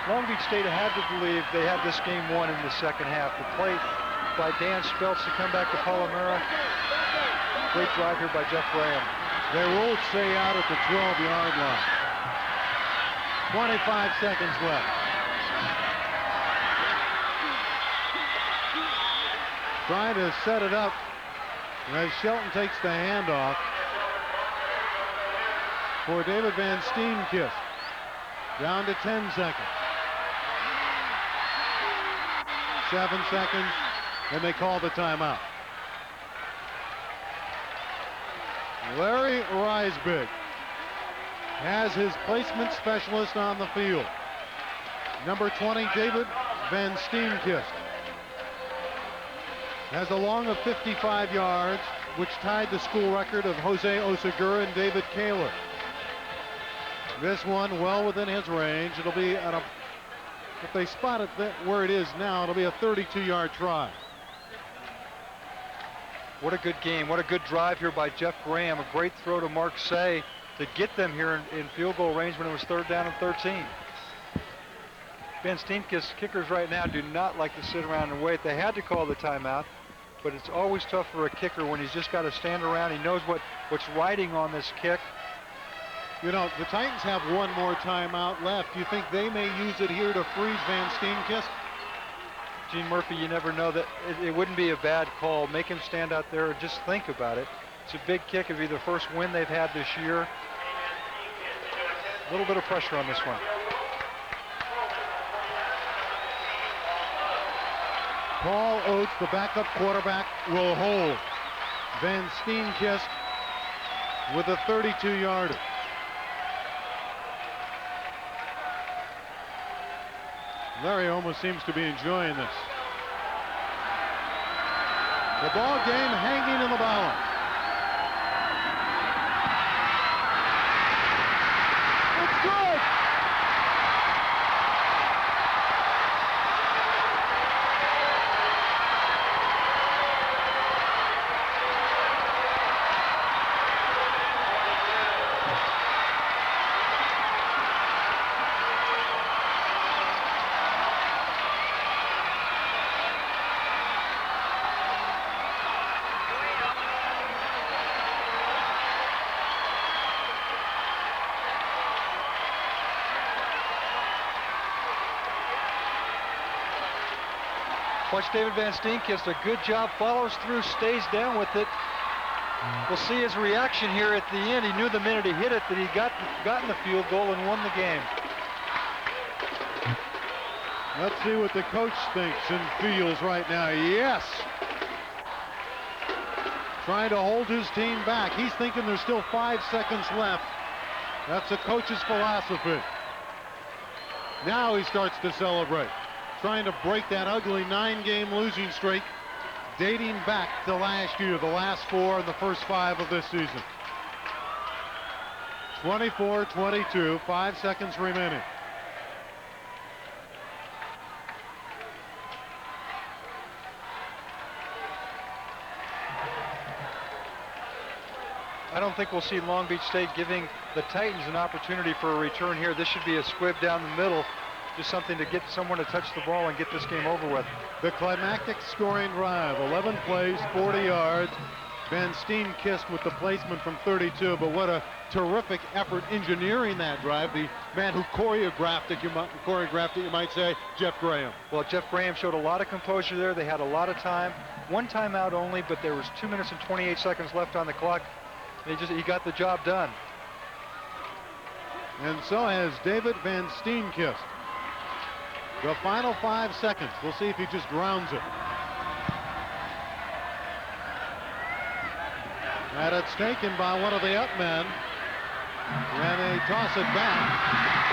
B: Long Beach State had to believe they had this game won in the second half. The play by Dan Speltz to come back to Palomera. Great drive here by Jeff Graham.
A: They rolled Say out at the 12-yard line. 25 seconds left. Trying to set it up as Shelton takes the handoff for David Van Steenkist. Down to 10 seconds. 7 seconds, and they call the timeout. Larry Reisbig has his placement specialist on the field. Number 20, David Van Steenkist, has a long of 55 yards, which tied the school record of Jose Osagura and David Kaler. This one well within his range. It'll be at a, if they spot it where it is now, it'll be a 32-yard try.
B: What a good game. What a good drive here by Jeff Graham. A great throw to Mark Say to get them here in field goal range when it was 3rd down and 13. Van Steenkist's kickers right now do not like to sit around and wait. They had to call the timeout, but it's always tough for a kicker when he's just got to stand around. He knows what's riding on this kick.
A: You know, the Titans have one more timeout left. Do you think they may use it here to freeze Van Steenkist?
B: Gene Murphy, you never know. That it wouldn't be a bad call. Make him stand out there and just think about it. It's a big kick. It'll be the first win they've had this year. A little bit of pressure on this one.
A: Paul Oates, the backup quarterback, will hold Van Steenkist with a 32-yarder. Larry almost seems to be enjoying this. The ball game hanging in the balance. It's good!
B: Watch David Van Steenkist, a good job, follows through, stays down with it. We'll see his reaction here at the end. He knew the minute he hit it that he gotten the field goal and won the game.
A: Let's see what the coach thinks and feels right now. Yes! Trying to hold his team back. He's thinking there's still 5 seconds left. That's the coach's philosophy. Now he starts to celebrate, trying to break that ugly 9-game losing streak dating back to last year, the last 4 and the first 5 of this season. 24-22, 5 seconds remaining.
B: I don't think we'll see Long Beach State giving the Titans an opportunity for a return here. This should be a squib down the middle. Just something to get someone to touch the ball and get this game over with.
A: The climactic scoring drive, 11 plays, 40 yards. Van Steenkist with the placement from 32, but what a terrific effort engineering that drive. The man who choreographed it, you might say, Jeff Graham.
B: Well, Jeff Graham showed a lot of composure there. They had a lot of time. One timeout only, but there was 2 minutes and 28 seconds left on the clock. He got the job done.
A: And so has David Van Steenkist. The final 5 seconds. We'll see if he just grounds it. And it's taken by one of the up men. And they toss it back.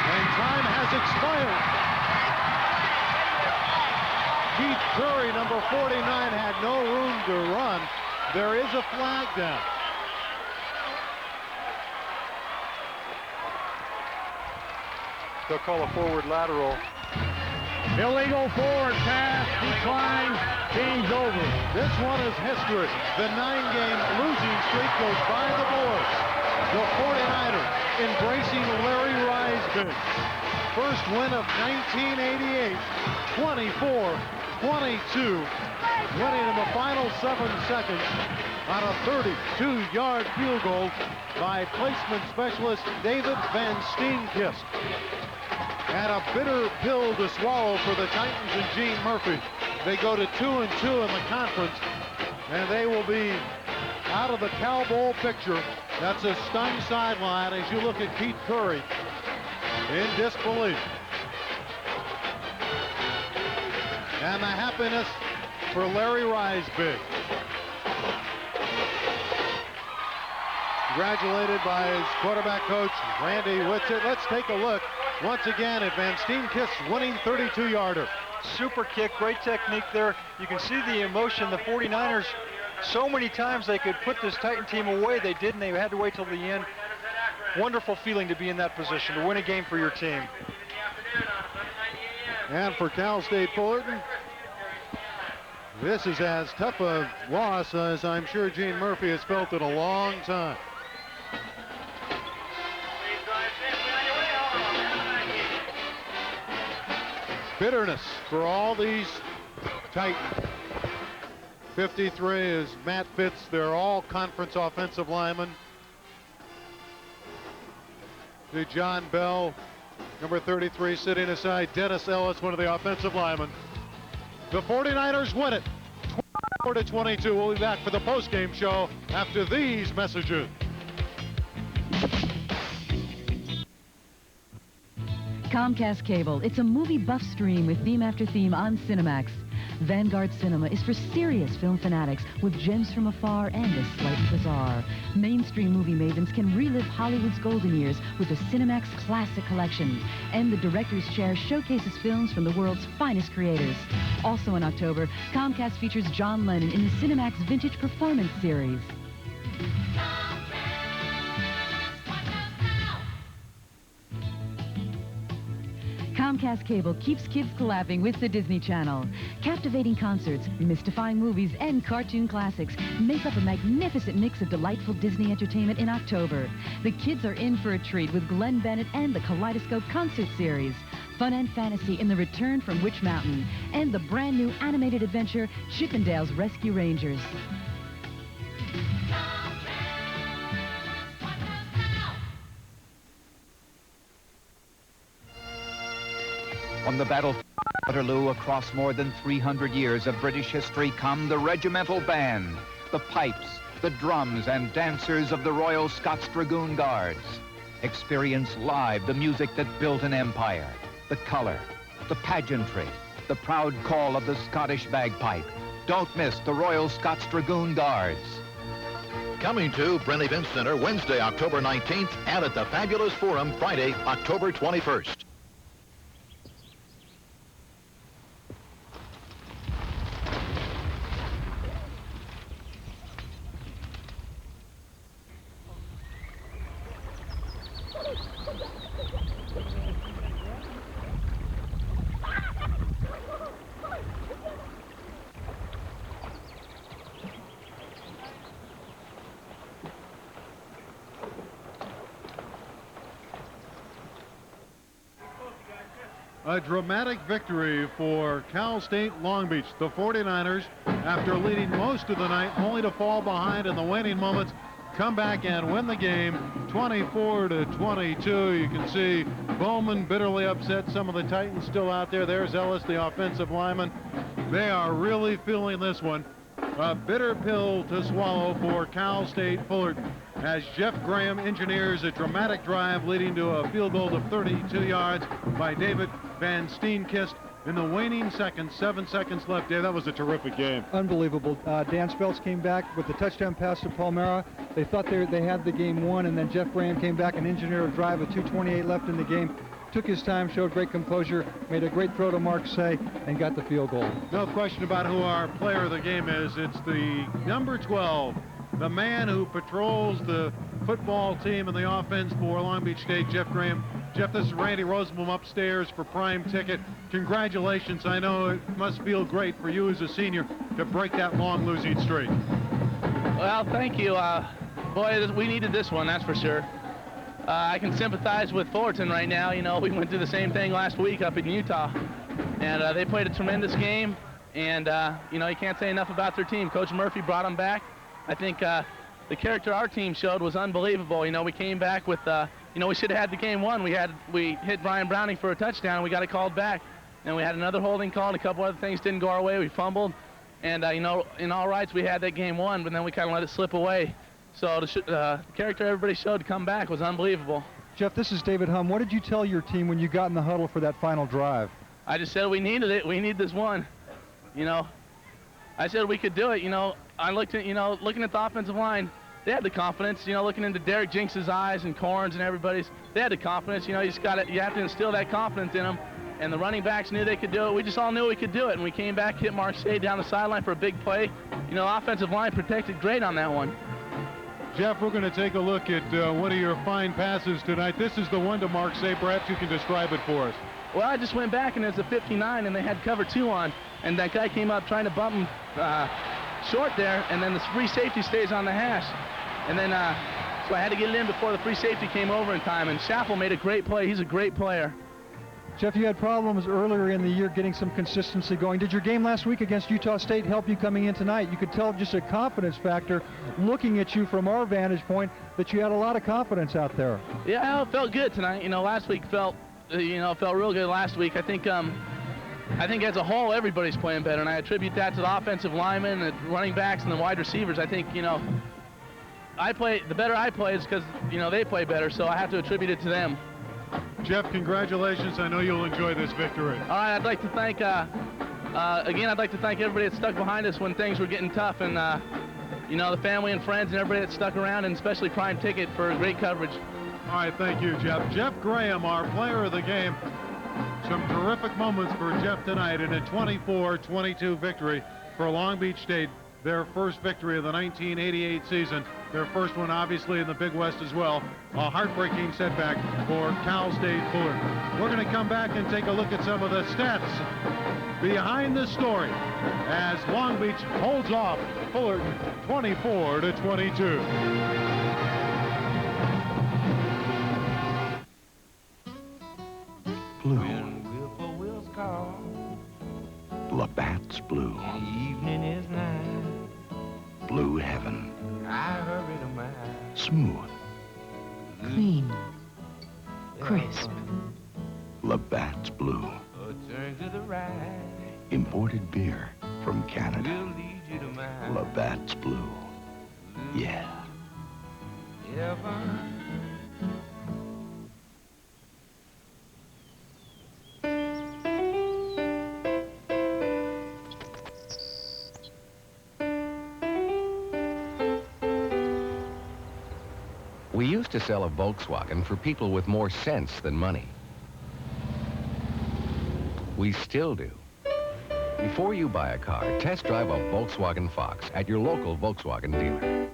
A: And time has expired. Keith Curry, number 49, had no room to run. There is a flag down.
B: They'll call a forward lateral.
C: Illegal forward pass, declined, game's over.
A: This one is history. The 9-game losing streak goes by the boards. The 49ers embracing Larry Rice's first win of 1988, 24-22, winning in the final 7 seconds on a 32-yard field goal by placement specialist David Van Steenkist. And a bitter pill to swallow for the Titans and Gene Murphy. They go to 2-2 in the conference, and they will be out of the Cal Bowl picture. That's a stunned sideline as you look at Pete Curry in disbelief. And the happiness for Larry Risebig. Congratulated by his quarterback coach, Randy Whitsitt. Let's take a look once again at Van Steenkist's winning 32-yarder.
B: Super kick, great technique there. You can see the emotion. The 49ers, so many times they could put this Titan team away. They didn't. They had to wait till the end. Wonderful feeling to be in that position, to win a game for your team.
A: And for Cal State Fullerton, this is as tough a loss as I'm sure Gene Murphy has felt in a long time. Bitterness for all these Titans. 53 is Matt Fitz. They're all conference offensive linemen. To John Bell, number 33, sitting aside. Dennis Ellis, one of the offensive linemen. The 49ers win it, 24-22. We'll be back for the postgame show after these messages.
O: Comcast Cable. It's a movie buff stream with theme after theme on Cinemax. Vanguard Cinema is for serious film fanatics with gems from afar and the slightly bizarre. Mainstream movie mavens can relive Hollywood's golden years with the Cinemax Classic Collection. And the Director's Chair showcases films from the world's finest creators. Also in October, Comcast features John Lennon in the Cinemax Vintage Performance Series. Comcast Cable keeps kids clapping with the Disney Channel. Captivating concerts, mystifying movies, and cartoon classics make up a magnificent mix of delightful Disney entertainment in October. The kids are in for a treat with Glenn Bennett and the Kaleidoscope Concert Series. Fun and fantasy in The Return from Witch Mountain. And the brand new animated adventure, Chippendale's Rescue Rangers.
P: On the battlefield of Waterloo, across more than 300 years of British history, come the regimental band, the pipes, the drums, and dancers of the Royal Scots Dragoon Guards. Experience live the music that built an empire, the color, the pageantry, the proud call of the Scottish bagpipe. Don't miss the Royal Scots Dragoon Guards.
M: Coming to Brent Event Center Wednesday, October 19th, and at the Fabulous Forum Friday, October 21st.
A: A dramatic victory for Cal State Long Beach. The 49ers, after leading most of the night, only to fall behind in the waning moments, come back and win the game 24-22. You can see Bowman bitterly upset. Some of the Titans still out there. There's Ellis, the offensive lineman. They are really feeling this one. A bitter pill to swallow for Cal State Fullerton as Jeff Graham engineers a dramatic drive leading to a field goal of 32 yards by David Van Steenkist in the waning seconds. 7 seconds left. Dave, that was a terrific game.
B: Unbelievable. Dan Speltz came back with the touchdown pass to Palmera. They thought they had the game won, and then Jeff Graham came back and engineered a drive with 2:28 left in the game. Took his time, showed great composure, made a great throw to Mark Say, and got the field goal.
A: No question about who our player of the game is. It's the number 12, the man who patrols the football team and the offense for Long Beach State, Jeff Graham. Jeff, this is Randy Rosenblum upstairs for Prime Ticket. Congratulations. I know it must feel great for you as a senior to break that long losing streak.
Q: Well, thank you. Boy, we needed this one, that's for sure. I can sympathize with Fullerton right now. You know, we went through the same thing last week up in Utah, and they played a tremendous game, and, you know, you can't say enough about their team. Coach Murphy brought them back. I think the character our team showed was unbelievable. You know, we came back with, you know, we should have had the game won. We hit Brian Browning for a touchdown. We got it called back. And we had another holding call, and a couple other things didn't go our way. We fumbled. And, you know, in all rights, we had that game won, but then we kind of let it slip away. So the character everybody showed to come back was unbelievable.
B: Jeff, this is David Humm. What did you tell your team when you got in the huddle for that final drive?
Q: I just said we needed it. We need this one. You know, I said we could do it. You know, I looked at, you know, looking at the offensive line, they had the confidence. You know, looking into Derek Jinks's eyes and Corns and everybody's, they had the confidence. You know, you have to instill that confidence in them. And the running backs knew they could do it. We just all knew we could do it. And we came back, hit Marseille down the sideline for a big play. You know, offensive line protected great on that one.
A: Jeff, we're going to take a look at one of your fine passes tonight. This is the one to Marseille. Perhaps you can describe it for us.
Q: Well, I just went back, and there's a 59, and they had cover 2 on. And that guy came up trying to bump him short there, and then the free safety stays on the hash. And then, so I had to get it in before the free safety came over in time. And Chappell made a great play. He's a great player.
B: Jeff, you had problems earlier in the year getting some consistency going. Did your game last week against Utah State help you coming in tonight? You could tell just a confidence factor looking at you from our vantage point that you had a lot of confidence out there.
Q: Yeah, it felt good tonight. You know, last week felt real good last week. I think as a whole, everybody's playing better, and I attribute that to the offensive linemen, the running backs, and the wide receivers. I think, you know, the better I play is because, you know, they play better, so I have to attribute it to them.
A: Jeff, congratulations. I know you'll enjoy this victory.
Q: All right, I'd like to thank, again, I'd like to thank everybody that stuck behind us when things were getting tough, and, you know, the family and friends and everybody that stuck around, and especially Prime Ticket for great coverage.
A: All right, thank you, Jeff. Jeff Graham, our player of the game. Some terrific moments for Jeff tonight in a 24-22 victory for Long Beach State. Their first victory of the 1988 season. Their first one, obviously, in the Big West as well. A heartbreaking setback for Cal State Fullerton. We're going to come back and take a look at some of the stats behind the story as Long Beach holds off Fullerton 24-22.
H: Blue. Labatt's blue.
D: Evening is night.
H: Blue heaven.
D: I hurry to my
H: Smooth.
N: Clean. Crisp.
H: Labatt's blue.
D: turn to the right.
H: Imported beer from
D: We'll
H: Canada.
D: lead you to my
H: Labatt's blue. Yeah.
D: heaven.
E: We used to sell a Volkswagen for people with more sense than money. We still do. Before you buy a car, test drive a Volkswagen Fox at your local Volkswagen dealer.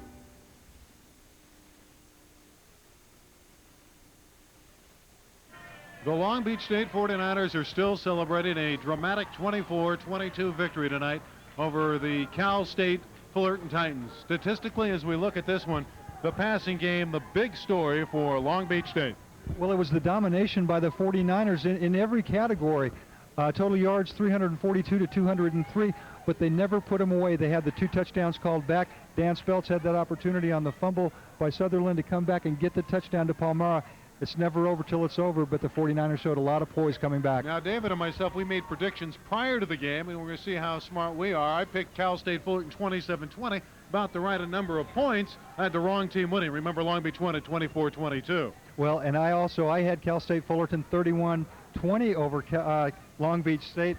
A: The Long Beach State 49ers are still celebrating a dramatic 24-22 victory tonight over the Cal State Fullerton Titans. Statistically, as we look at this one, the passing game, the big story for Long Beach State.
B: Well, it was the domination by the 49ers in every category. Total yards 342 to 203, but they never put them away. They had the 2 touchdowns called back. Dan Speltz had that opportunity on the fumble by Sutherland to come back and get the touchdown to Palmyra. It's never over till it's over, but the 49ers showed a lot of poise coming back.
A: Now, David and myself, we made predictions prior to the game, and we're going to see how smart we are. I picked Cal State Fullerton 27-20, about the right number of points. I had the wrong team winning. Remember, Long Beach won at 24-22.
B: Well, and I had Cal State Fullerton 31-20 over Long Beach State.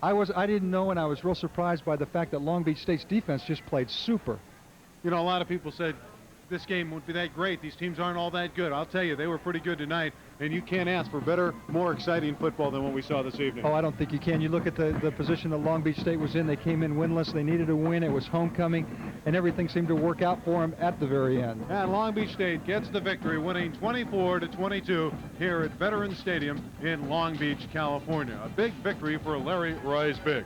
B: I didn't know, and I was real surprised by the fact that Long Beach State's defense just played super.
A: You know, a lot of people said this game would be that great. These teams aren't all that good. I'll tell you, they were pretty good tonight, and you can't ask for better, more exciting football than what we saw this evening.
B: Oh, I don't think you can. You look at the position that Long Beach State was in. They came in winless. They needed a win. It was homecoming, and everything seemed to work out for them at the very end.
A: And Long Beach State gets the victory, winning 24-22 here at Veterans Stadium in Long Beach, California. A big victory for Larry Reisbig.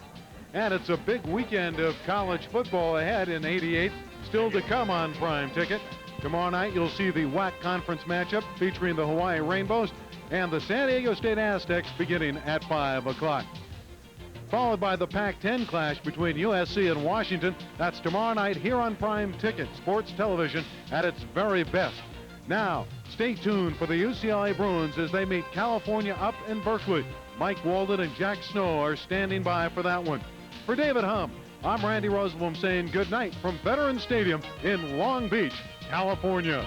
A: And it's a big weekend of college football ahead in 88. Still to come on Prime Ticket. Tomorrow night, you'll see the WAC conference matchup featuring the Hawaii Rainbows and the San Diego State Aztecs beginning at 5 o'clock. Followed by the Pac-10 clash between USC and Washington. That's tomorrow night here on Prime Ticket, sports television at its very best. Now, stay tuned for the UCLA Bruins as they meet California up in Berkeley. Mike Walden and Jack Snow are standing by for that one. For David Hum, I'm Randy Rosenblum saying good night from Veterans Stadium in Long Beach, California.